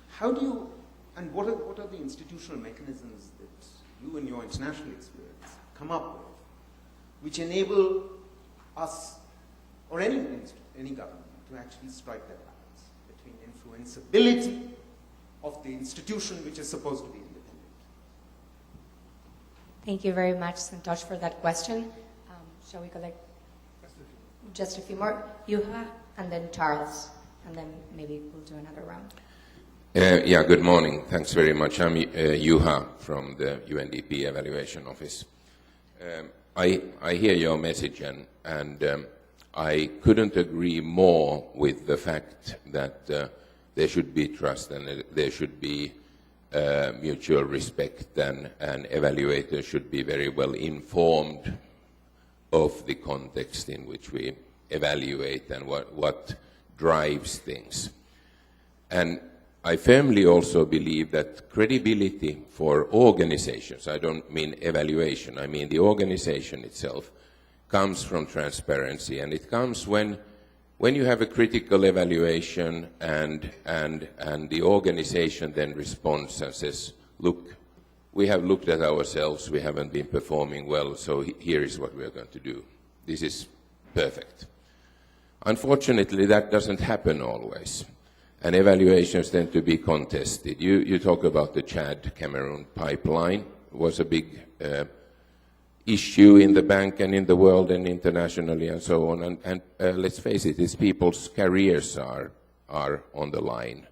How do you, and what are the institutional mechanisms that you and your international experience come up with, which enable us, or any government, to actually strike that balance between influenceability of the institution which is supposed to be independent? Thank you very much, Santosh, for that question. Shall we collect just a few more? Yuha, and then Charles, and then maybe we'll do another round. Yeah, good morning. Thanks very much. I'm Juha from the UNDP Evaluation Office. I hear your message, and I couldn't agree more with the fact that there should be trust and there should be mutual respect, and evaluators should be very well informed of the context in which we evaluate and what drives things. And I firmly also believe that credibility for organizations, I don't mean evaluation, I mean the organization itself, comes from transparency, and it comes when you have a critical evaluation and the organization then responds and says, look, we have looked at ourselves, we haven't been performing well, so here is what we are going to do. This is perfect. Unfortunately, that doesn't happen always, and evaluations tend to be contested. You talk about the Chad-Cameroon pipeline. It was a big issue in the bank and in the world and internationally and so on. And let's face it, these people's careers are on the line.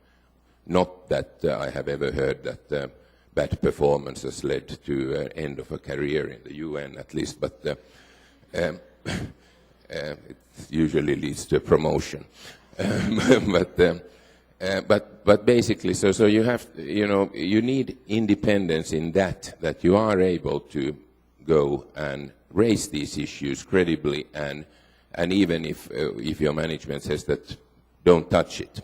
Not that I have ever heard that bad performance has led to an end of a career in the UN, at least, but it usually leads to a promotion. But basically, so you have, you need independence in that you are able to go and raise these issues credibly, and even if your management says that don't touch it.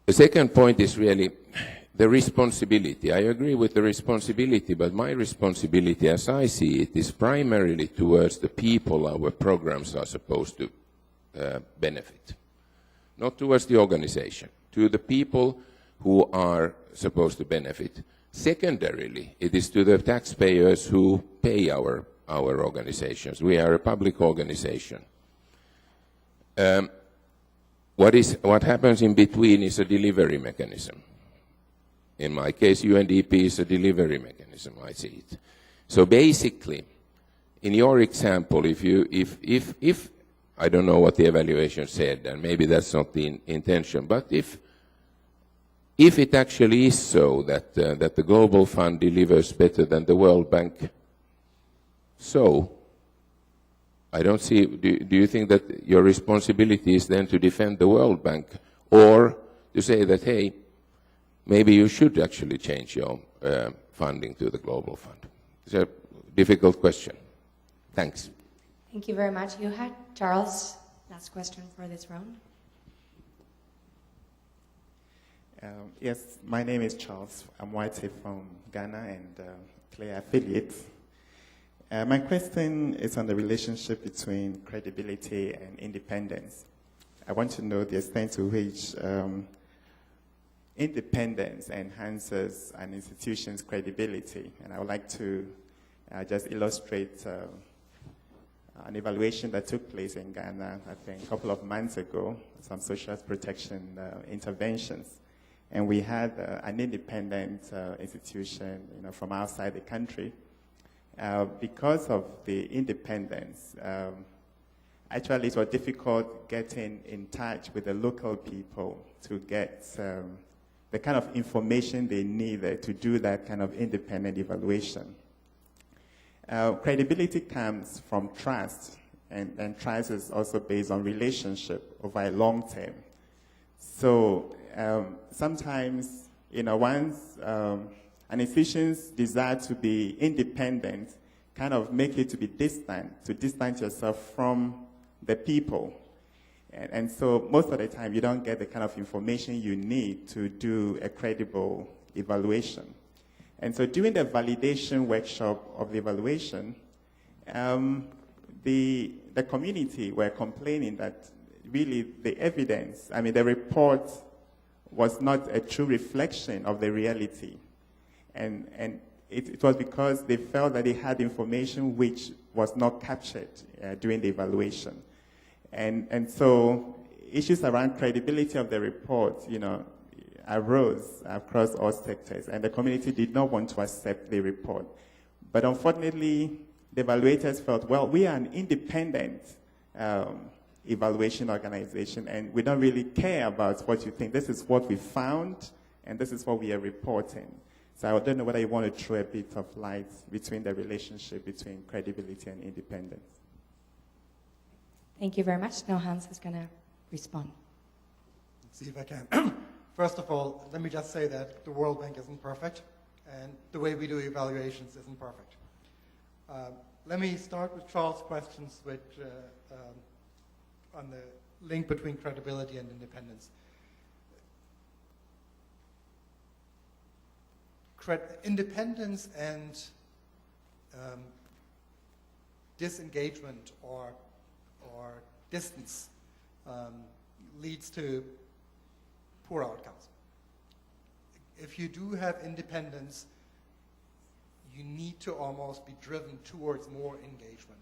The second point is really the responsibility. I agree with the responsibility, but my responsibility, as I see it, is primarily towards the people our programs are supposed to benefit. Not towards the organization, to the people who are supposed to benefit. Secondarily, it is to the taxpayers who pay our organizations. We are a public organization. What happens in between is a delivery mechanism. In my case, UNDP is a delivery mechanism, I see it. So basically, in your example, if I don't know what the evaluation said, and maybe that's not the intention, but if it actually is so that the Global Fund delivers better than the World Bank, so I don't see, do you think that your responsibility is then to defend the World Bank, or to say that, hey, maybe you should actually change your funding to the Global Fund? It's a difficult question. Thanks. Thank you very much. You had Charles, last question for this round. Yes, my name is Charles. I'm white from Ghana and Clay affiliate. My question is on the relationship between credibility and independence. I want to know the extent to which independence enhances an institution's credibility. And I would like to just illustrate an evaluation that took place in Ghana, I think, a couple of months ago, some social protection interventions. And we had an independent institution, from outside the country. Because of the independence, actually it was difficult getting in touch with the local people to get the kind of information they needed to do that kind of independent evaluation. Credibility comes from trust, and trust is also based on relationship over a long term. So sometimes, once an institution's desire to be independent kind of make you to be distant, to distance yourself from the people. And so most of the time you don't get the kind of information you need to do a credible evaluation. And so during the validation workshop of the evaluation, the community were complaining that really the evidence, the report was not a true reflection of the reality. And it was because they felt that they had information which was not captured during the evaluation. And so issues around credibility of the report, arose across all sectors, and the community did not want to accept the report. But unfortunately, the evaluators felt, well, we are an independent evaluation organization, and we don't really care about what you think. This is what we found, and this is what we are reporting. So I don't know whether you want to throw a bit of light between the relationship between credibility and independence. Thank you very much. Now Hans is going to respond. Let's see if I can. First of all, let me just say that the World Bank isn't perfect, and the way we do evaluations isn't perfect. Let me start with Charles' questions, which on the link between credibility and independence. Independence and disengagement or distance leads to poor outcomes. If you do have independence, you need to almost be driven towards more engagement,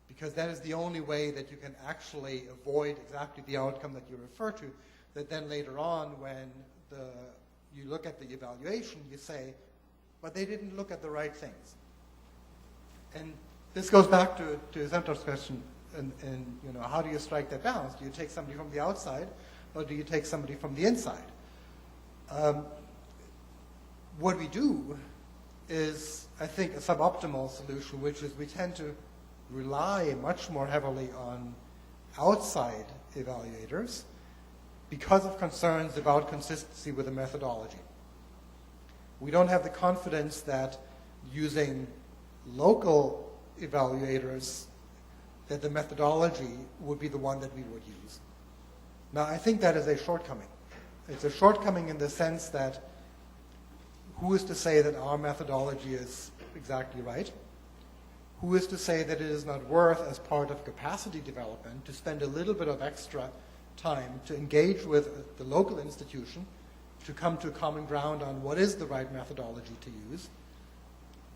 because that is the only way that you can actually avoid exactly the outcome that you refer to, that then later on when you look at the evaluation, you say, but they didn't look at the right things. And this goes back to Sentor's question, and how do you strike that balance? Do you take somebody from the outside, or do you take somebody from the inside? What we do is, I think, a suboptimal solution, which is we tend to rely much more heavily on outside evaluators because of concerns about consistency with the methodology. We don't have the confidence that using local evaluators, that the methodology would be the one that we would use. Now, I think that is a shortcoming. It's a shortcoming in the sense that who is to say that our methodology is exactly right? Who is to say that it is not worth, as part of capacity development, to spend a little bit of extra time to engage with the local institution to come to common ground on what is the right methodology to use,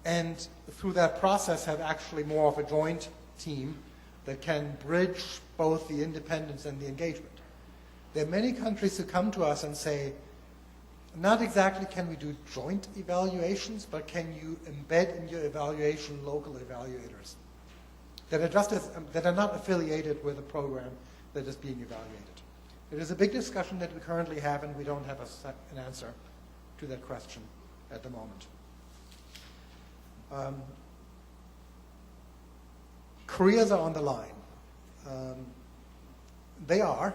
and through that process have actually more of a joint team that can bridge both the independence and the engagement. There are many countries who come to us and say, not exactly can we do joint evaluations, but can you embed in your evaluation local evaluators that are not affiliated with a program that is being evaluated. It is a big discussion that we currently have, and we don't have an answer to that question at the moment. Careers are on the line. They are,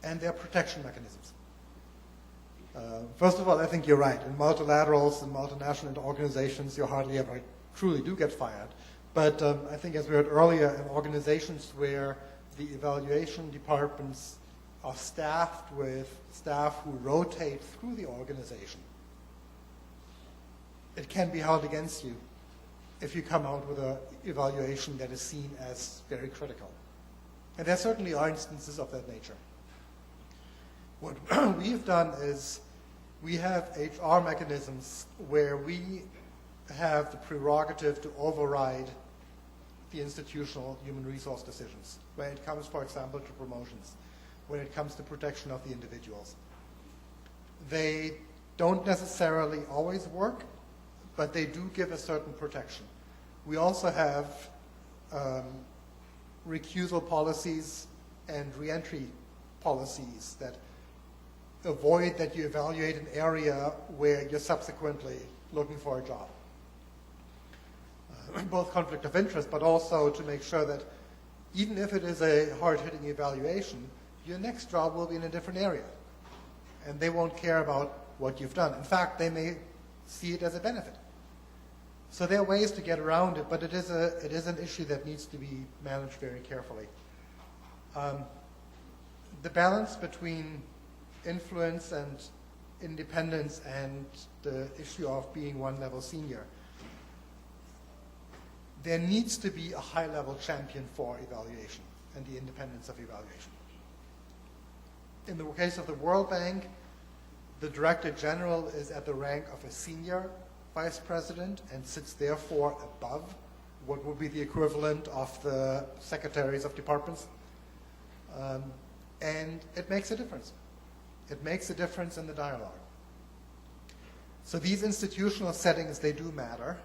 and they're protection mechanisms. First of all, I think you're right. In multilaterals and multinational organizations, you hardly ever truly do get fired. But I think, as we heard earlier, in organizations where the evaluation departments are staffed with staff who rotate through the organization, it can be held against you if you come out with an evaluation that is seen as very critical. And there certainly are instances of that nature. What we've done is We have HR mechanisms where we have the prerogative to override the institutional human resource decisions when it comes, for example, to promotions, when it comes to protection of the individuals. They don't necessarily always work, but they do give a certain protection. We also have recusal policies and reentry policies that avoid that you evaluate an area where you're subsequently looking for a job. Both conflict of interest, but also to make sure that even if it is a hard-hitting evaluation, your next job will be in a different area. And they won't care about what you've done. In fact, they may see it as a benefit. So there are ways to get around it, but it is an issue that needs to be managed very carefully. The balance between influence and independence and the issue of being one level senior, there needs to be a high-level champion for evaluation and the independence of evaluation. In the case of the World Bank, the Director General is at the rank of a senior vice president and sits therefore above what would be the equivalent of the secretaries of departments. And it makes a difference. It makes a difference in the dialogue. So these institutional settings, they do matter.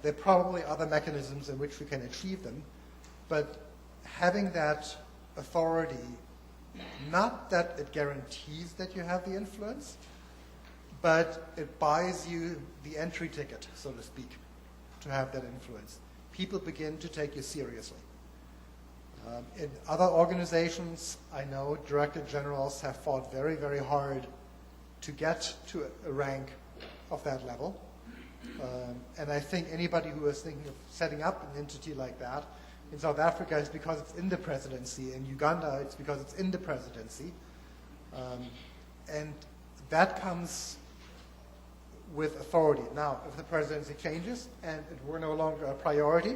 There are probably other mechanisms in which we can achieve them, but having that authority, not that it guarantees that you have the influence, but it buys you the entry ticket, so to speak, to have that influence. People begin to take you seriously. In other organizations, I know Director Generals have fought very, very hard to get to a rank of that level. And I think anybody who is thinking of setting up an entity like that, in South Africa it's because it's in the presidency, in Uganda it's because it's in the presidency. And that comes with authority. Now, if the presidency changes and it were no longer a priority,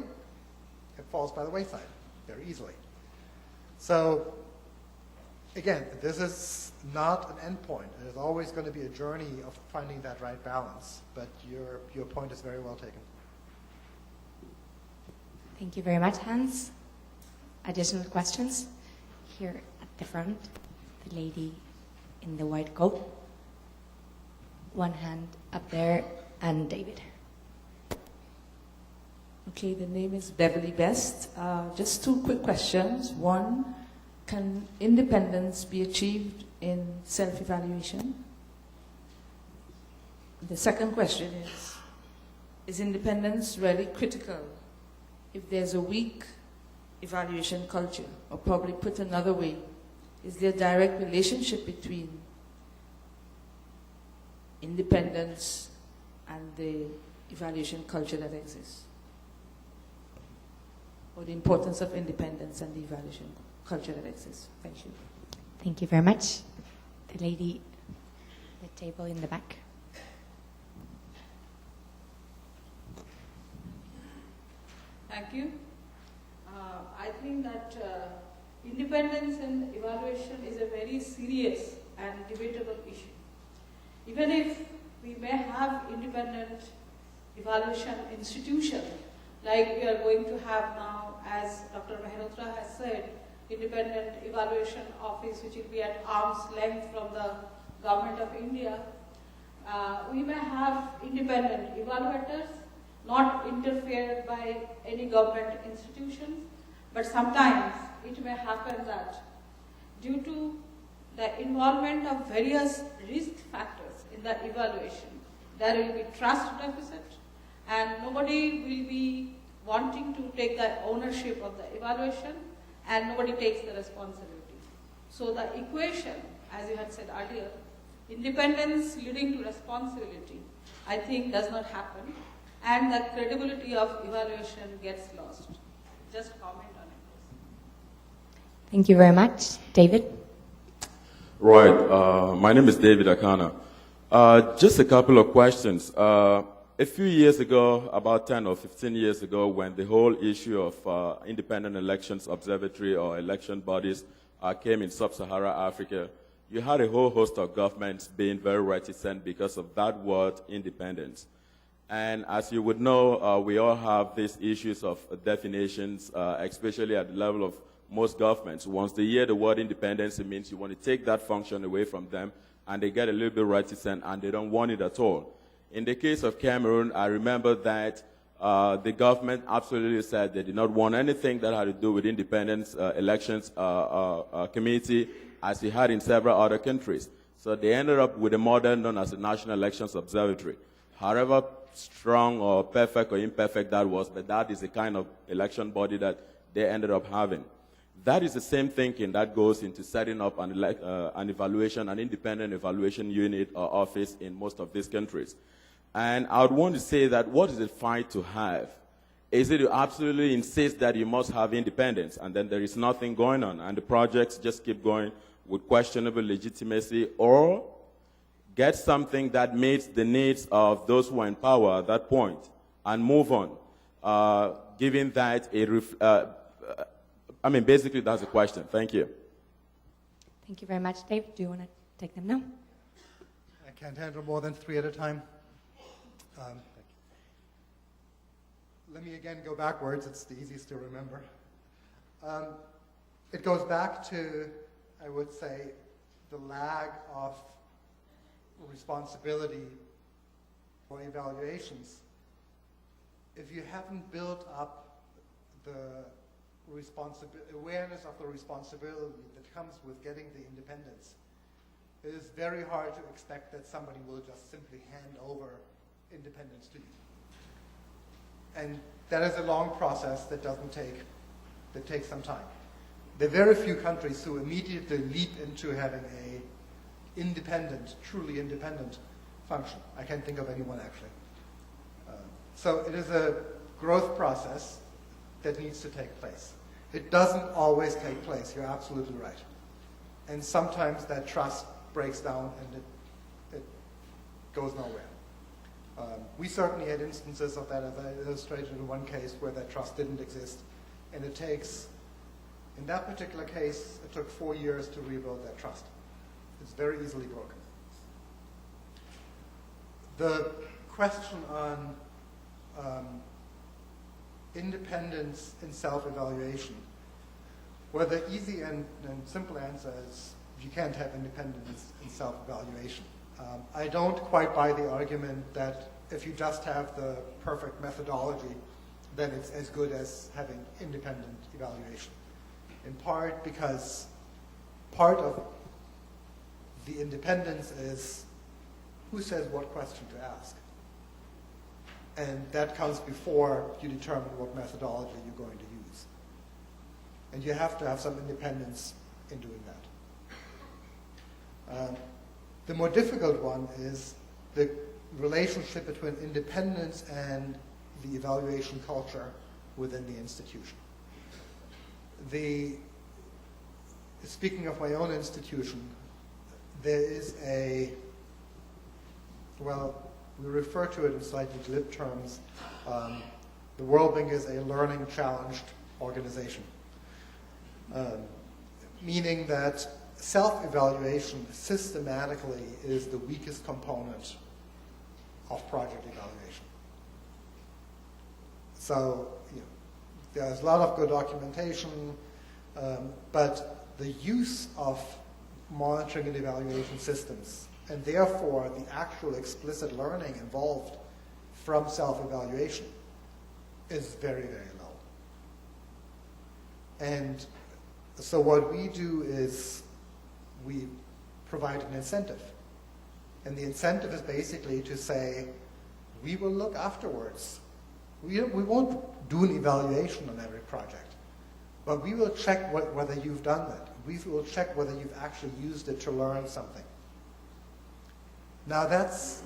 it falls by the wayside very easily. So, again, this is not an end point. It is always going to be a journey of finding that right balance, but your point is very well taken. Thank you very much, Hans. Additional questions? Here at the front, the lady in the white coat. One hand up there, and David. Okay, the name is Beverly Best. Just two quick questions. One, can independence be achieved in self-evaluation? The second question is independence really critical if there's a weak evaluation culture? Or probably put another way, is there a direct relationship between independence and the evaluation culture that exists? Or the importance of independence and the evaluation culture that exists. Thank you. Thank you very much. The lady at the table in the back. Thank you. I think that independence and evaluation is a very serious and debatable issue. Even if we may have independent evaluation institution, like we are going to have now, as Dr. Mehrotra has said, independent evaluation office which will be at arm's length from the Government of India, we may have independent evaluators, not interfered by any government institutions, but sometimes it may happen that due to the involvement of various risk factors in the evaluation, there will be trust deficit and nobody will be wanting to take the ownership of the evaluation and nobody takes the responsibility. So the equation, as you had said earlier, independence leading to responsibility, I think does not happen, and the credibility of evaluation gets lost. Just comment on it. Thank you very much. David? Right. My name is David Akana. Just a couple of questions. A few years ago, about 10 or 15 years ago, when the whole issue of independent elections observatory or election bodies came in sub-Saharan Africa, you had a whole host of governments being very reticent because of that word, independence. And as you would know, we all have these issues of definitions, especially at the level of most governments. Once they hear the word independence, it means you want to take that function away from them, and they get a little bit reticent, and they don't want it at all. In the case of Cameroon, I remember that the government absolutely said they did not want anything that had to do with independence elections committee, as we had in several other countries. So they ended up with a model known as the National Elections Observatory. However strong or perfect or imperfect that was, but that is the kind of election body that they ended up having. That is the same thinking that goes into setting up an independent evaluation unit or office in most of these countries. And I would want to say that what is it fight to have? Is it to absolutely insist that you must have independence and then there is nothing going on and the projects just keep going with questionable legitimacy, or get something that meets the needs of those who are in power at that point and move on, giving that basically that's the question. Thank you. Thank you very much. Dave, do you want to take them now? I can't handle more than 3 at a time. Let me again go backwards. It's the easiest to remember. It goes back to, I would say, the lag of responsibility for evaluations. If you haven't built up the awareness of the responsibility that comes with getting the independence, it is very hard to expect that somebody will just simply hand over independence to you. And that is a long process that takes some time. There are very few countries who immediately leap into having a truly independent function. I can't think of anyone actually. So it is a growth process that needs to take place. It doesn't always take place, you're absolutely right. And sometimes that trust breaks down and it goes nowhere. We certainly had instances of that, as I illustrated in one case, where that trust didn't exist. And in that particular case, it took 4 years to rebuild that trust. It's very easily broken. The question on independence in self-evaluation, well, the easy and simple answer is you can't have independence in self-evaluation. I don't quite buy the argument that if you just have the perfect methodology, then it's as good as having independent evaluation. In part because part of the independence is who says what question to ask. And that comes before you determine what methodology you're going to use. And you have to have some independence in doing that. The more difficult one is the relationship between independence and the evaluation culture within the institution. Speaking of my own institution, there is we refer to it in slightly glib terms. The World Bank is a learning challenged organization, meaning that self-evaluation systematically is the weakest component of project evaluation. So there's a lot of good documentation, but the use of monitoring and evaluation systems, and therefore the actual explicit learning involved from self-evaluation, is very, very low. And so what we do is we provide an incentive. And the incentive is basically to say, we will look afterwards. We won't do an evaluation on every project, but we will check whether you've done that. We will check whether you've actually used it to learn something. Now that's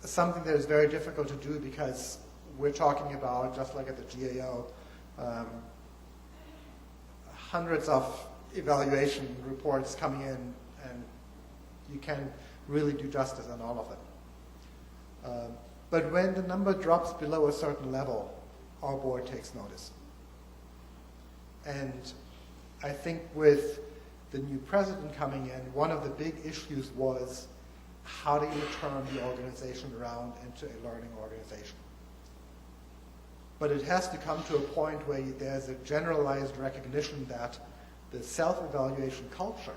something that is very difficult to do because we're talking about, just like at the GAO, hundreds of evaluation reports coming in, and you can't really do justice on all of them. But when the number drops below a certain level, our board takes notice. And I think with the new president coming in, one of the big issues was how do you turn the organization around into a learning organization? But it has to come to a point where there's a generalized recognition that the self-evaluation culture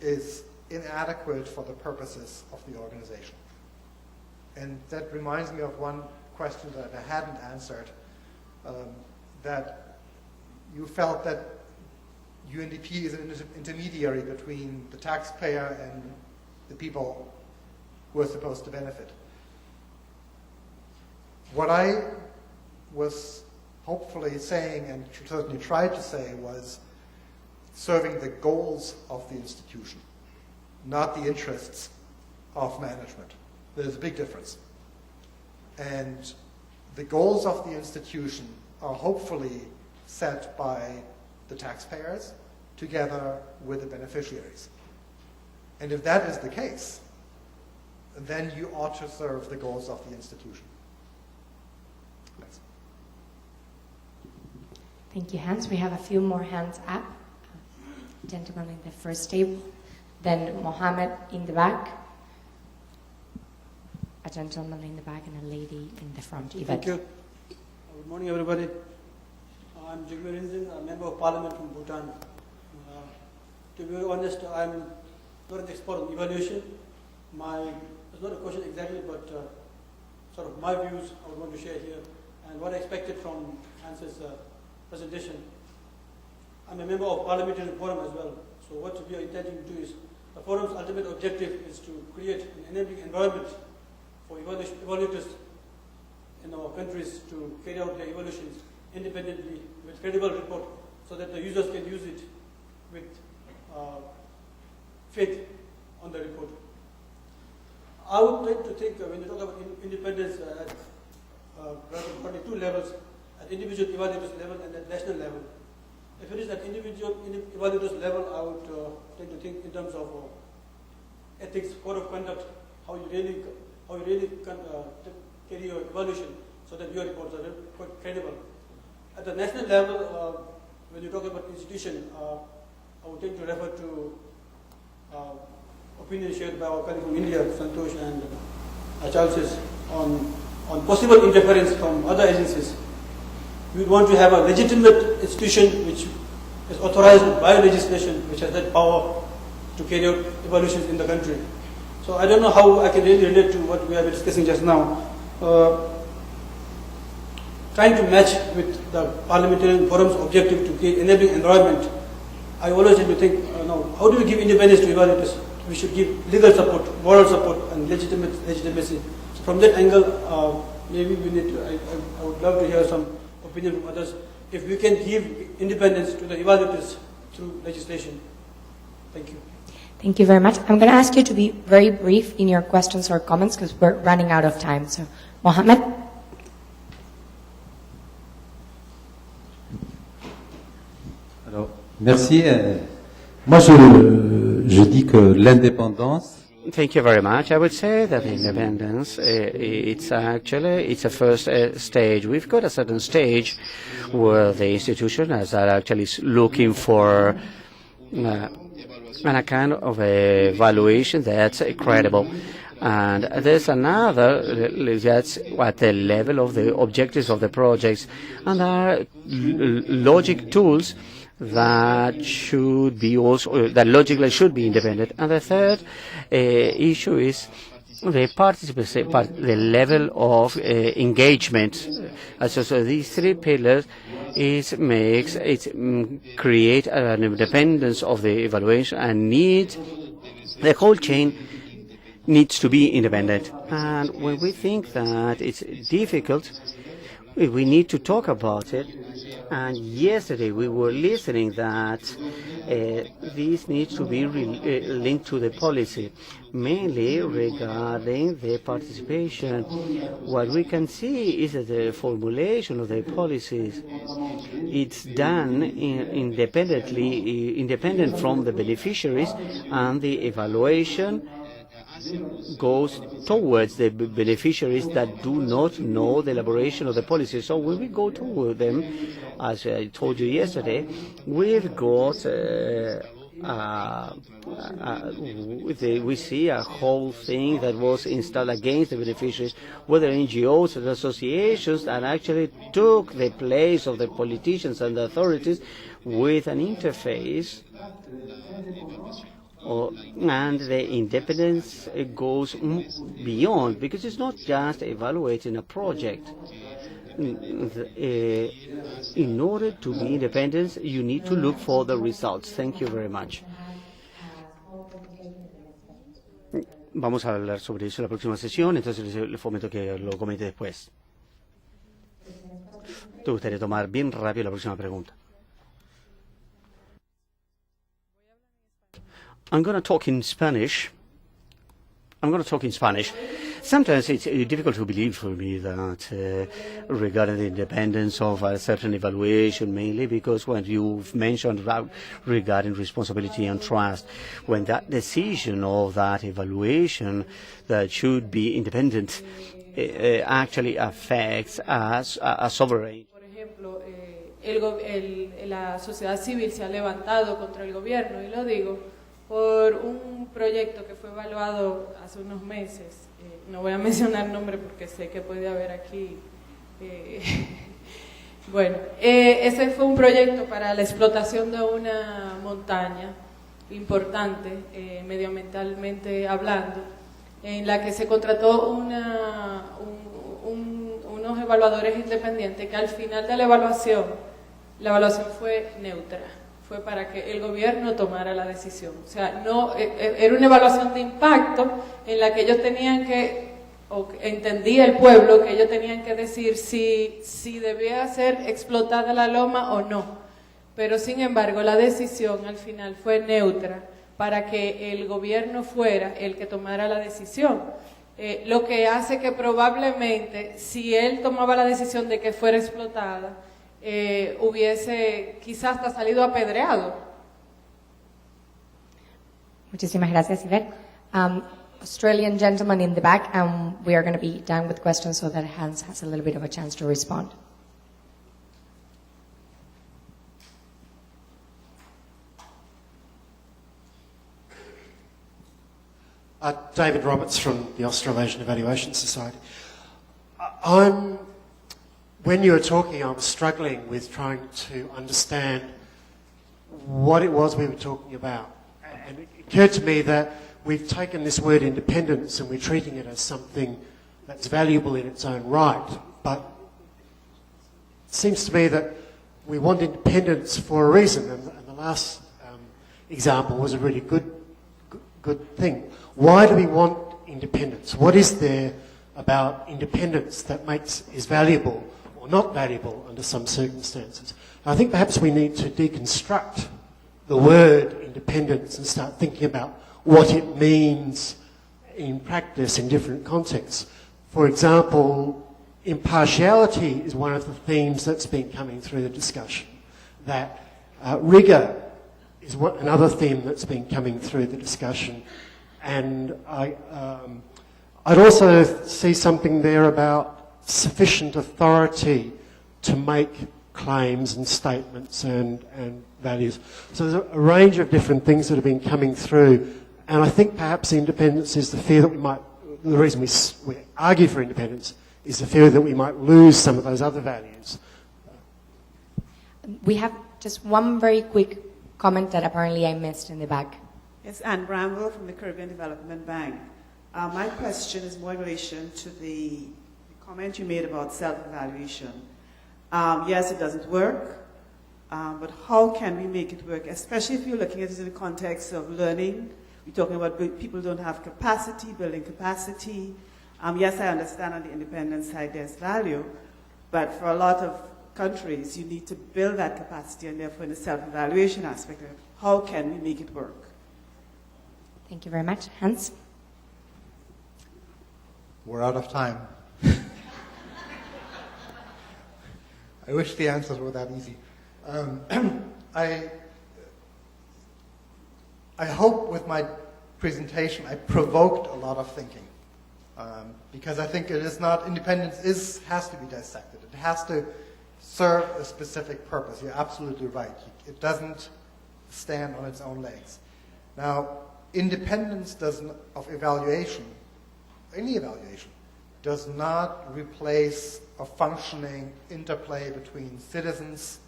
is inadequate for the purposes of the organization. And that reminds me of one question that I hadn't answered, that you felt that UNDP is an intermediary between the taxpayer and the people who are supposed to benefit. What I was hopefully saying, and certainly tried to say, was serving the goals of the institution, not the interests of management. There's a big difference. And the goals of the institution are hopefully set by the taxpayers together with the beneficiaries. And if that is the case, then you ought to serve the goals of the institution. Thanks. Thank you, Hans. We have a few more hands up. Gentleman in the first table, then Mohammed in the back, a gentleman in the back, and a lady in the front. Thank you. Good morning, everybody. I'm Jigme Rinzin, a member of parliament from Bhutan. To be honest, I'm not an expert on evaluation. It's not a question exactly, but sort of my views I would want to share here, and what I expected from Hans's presentation. I'm a member of parliamentary forum as well. So what we are intending to do is, the forum's ultimate objective is to create an enabling environment for evaluators in our countries to carry out their evaluations independently with credible report, so that the users can use it with faith on the report. I would like to think when you talk about independence at probably two levels, at individual evaluators level and at national level. If it is at individual evaluators level, I would tend to think in terms of ethics, code of conduct, how you really carry your evaluation, so that your reports are quite credible. At the national level, when you talk about institution, I would tend to refer to opinions shared by our colleague from India, Santosh and Charles, on possible interference from other agencies. We would want to have a legitimate institution which is authorized by legislation, which has that power to carry out evaluations in the country. So I don't know how I can really relate to what we have been discussing just now. Trying to match with the parliamentary forum's objective to create enabling environment, I always tend to think, how do we give independence to evaluators? We should give legal support, moral support, and legitimacy. So from that angle, maybe we need to, I would love to hear some opinion from others, if we can give independence to the evaluators through legislation. Thank you. Thank you very much. I'm going to ask you to be very brief in your questions or comments because we're running out of time. So, Mohammed? Alors, merci. Moi, je dis que l'indépendance. Thank you very much. I would say that independence, it's a first stage. We've got a certain stage where the institution is actually looking for a kind of evaluation that's credible. And there's another that's at the level of the objectives of the projects, and there are logic tools that should be also, that logically should be independent. And the third issue is the participation, the level of engagement. So these three pillars create an independence of the evaluation, and the whole chain needs to be independent. And when we think that it's difficult, we need to talk about it. And yesterday we were listening that this needs to be linked to the policy, mainly regarding the participation. What we can see is that the formulation of the policies, it's done independent from the beneficiaries, and the evaluation goes towards the beneficiaries that do not know the elaboration of the policy. So when we go toward them, as I told you yesterday, we've got we see a whole thing that was installed against the beneficiaries, whether NGOs and associations that actually took the place of the politicians and the authorities with an interface. And the independence goes beyond, because it's not just evaluating a project. In order to be independent, you need to look for the results. Thank you very much. Vamos a hablar sobre eso en la próxima sesión, entonces le fomento que lo comente después. ¿Te gustaría tomar bien rápido la próxima pregunta? I'm going to talk in Spanish. Sometimes it's difficult to believe for me that regarding the independence of a certain evaluation, mainly because when you've mentioned about regarding responsibility and trust, when that decision of that evaluation that should be independent actually affects us, a sovereign. Por ejemplo, la sociedad civil se ha levantado contra el gobierno, y lo digo por un proyecto que fue evaluado hace unos meses. No voy a mencionar nombre porque sé que puede haber aquí. Bueno, ese fue un proyecto para la explotación de una montaña importante, medioambientalmente hablando, en la que se contrató unos evaluadores independientes que al final de la evaluación fue neutra. Fue para que el gobierno tomara la decisión. O sea, no era una evaluación de impacto en la que ellos tenían que, o entendía el pueblo, que ellos tenían que decir si debía ser explotada la loma o no. Pero sin embargo, la decisión al final fue neutra para que el gobierno fuera el que tomara la decisión. Lo que hace que probablemente, si él tomaba la decisión de que fuera explotada, hubiese quizás hasta salido apedreado. Muchísimas gracias, Iber. Australian gentleman in the back, and we are going to be done with questions so that Hans has a little bit of a chance to respond. David Roberts from the Australasian Evaluation Society. When you were talking, I was struggling with trying to understand what it was we were talking about. And it occurred to me that we've taken this word independence and we're treating it as something that's valuable in its own right. But it seems to me that we want independence for a reason, and the last example was a really good thing. Why do we want independence? What is there about independence that is valuable or not valuable under some circumstances? I think perhaps we need to deconstruct the word independence and start thinking about what it means in practice in different contexts. For example, impartiality is one of the themes that's been coming through the discussion. That rigour is another theme that's been coming through the discussion. And I'd also see something there about sufficient authority to make claims and statements and values. So there's a range of different things that have been coming through, and I think perhaps independence is the fear that the reason we argue for independence is the fear that we might lose some of those other values. We have just one very quick comment that apparently I missed in the back. Yes, Anne Bramwell from the Caribbean Development Bank. My question is more in relation to the comment you made about self-evaluation. Yes, it doesn't work, but how can we make it work, especially if you're looking at it in the context of learning? We're talking about people don't have capacity, building capacity. Yes, I understand on the independent side there's value, but for a lot of countries, you need to build that capacity, and therefore in the self-evaluation aspect of it, how can we make it work? Thank you very much. Hans? We're out of time. I wish the answers were that easy. I hope with my presentation I provoked a lot of thinking, because I think independence has to be dissected. It has to serve a specific purpose. You're absolutely right. It doesn't stand on its own legs. Now, independence of evaluation, any evaluation, does not replace a functioning interplay between citizens,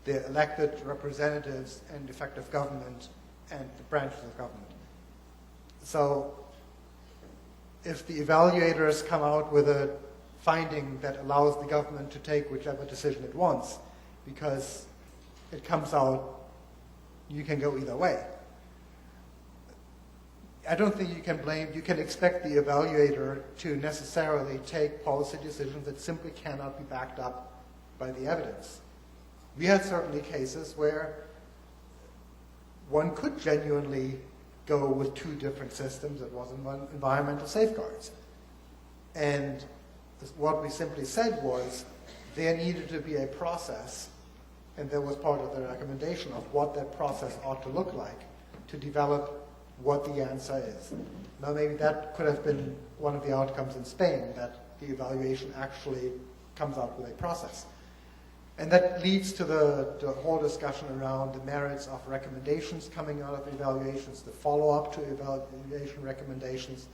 their elected representatives, and effective government and the branches of government. So if the evaluators come out with a finding that allows the government to take whichever decision it wants, because it comes out, you can go either way. I don't think you can expect the evaluator to necessarily take policy decisions that simply cannot be backed up by the evidence. We had certainly cases where one could genuinely go with two different systems that wasn't environmental safeguards. And what we simply said was there needed to be a process, and there was part of the recommendation of what that process ought to look like to develop what the answer is. Now maybe that could have been one of the outcomes in Spain, that the evaluation actually comes out with a process. And that leads to the whole discussion around the merits of recommendations coming out of evaluations, the follow-up to evaluation recommendations,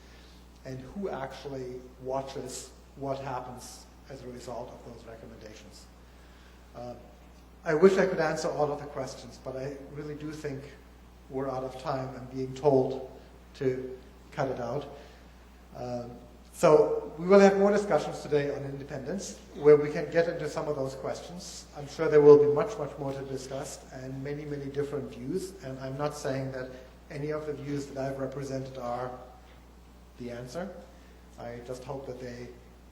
and who actually watches what happens as a result of those recommendations. I wish I could answer all of the questions, but I really do think we're out of time. I'm being told to cut it out. So we will have more discussions today on independence, where we can get into some of those questions. I'm sure there will be much, much more to discuss and many, many different views. And I'm not saying that any of the views that I've represented are the answer. I just hope that they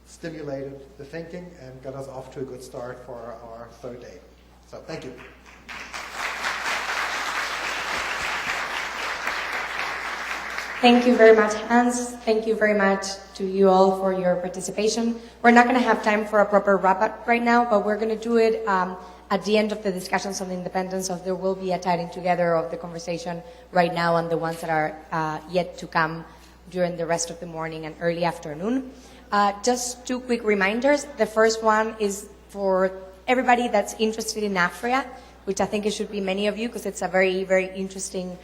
stimulated the thinking and got us off to a good start for our third day. So thank you. Thank you very much, Hans. Thank you very much to you all for your participation. We're not going to have time for a proper wrap-up right now, but we're going to do it at the end of the discussions on independence. So there will be a tying together of the conversation right now and the ones that are yet to come during the rest of the morning and early afternoon. Just two quick reminders. The first one is for everybody that's interested in AFRIA, which I think it should be many of you because it's a very, very interesting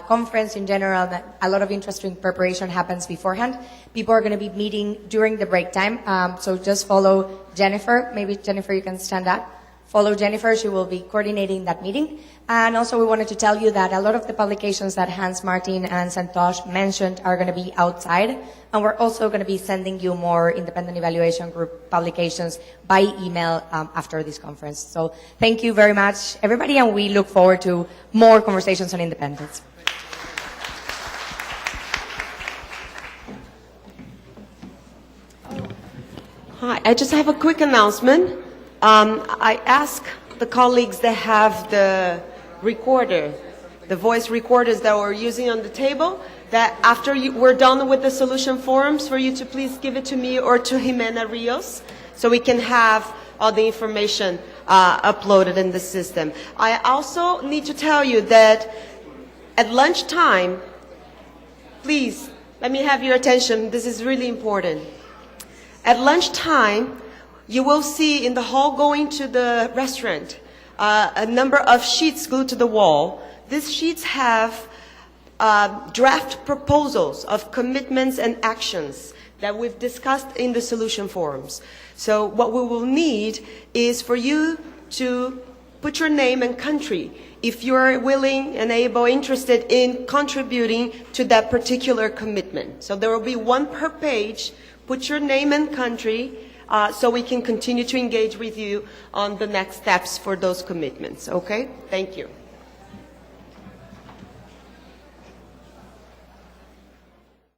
conference in general. That a lot of interesting preparation happens beforehand. People are going to be meeting during the break time, so just follow Jennifer. Maybe Jennifer, you can stand up. Follow Jennifer. She will be coordinating that meeting. And also we wanted to tell you that a lot of the publications that Hans, Martin, and Santosh mentioned are going to be outside. And we're also going to be sending you more independent evaluation group publications by email after this conference. So thank you very much, everybody, and we look forward to more conversations on independence. Hi, I just have a quick announcement. I ask the colleagues that have the recorder, the voice recorders that we're using on the table, that after we're done with the solution forums, for you to please give it to me or to Jimena Rios, so we can have all the information uploaded in the system. I also need to tell you that at lunchtime, please, let me have your attention. This is really important. At lunchtime, you will see in the hall going to the restaurant a number of sheets glued to the wall. These sheets have draft proposals of commitments and actions that we've discussed in the solution forums. So what we will need is for you to put your name and country if you're willing and able, interested in contributing to that particular commitment. So there will be one per page. Put your name and country so we can continue to engage with you on the next steps for those commitments. Okay? Thank you.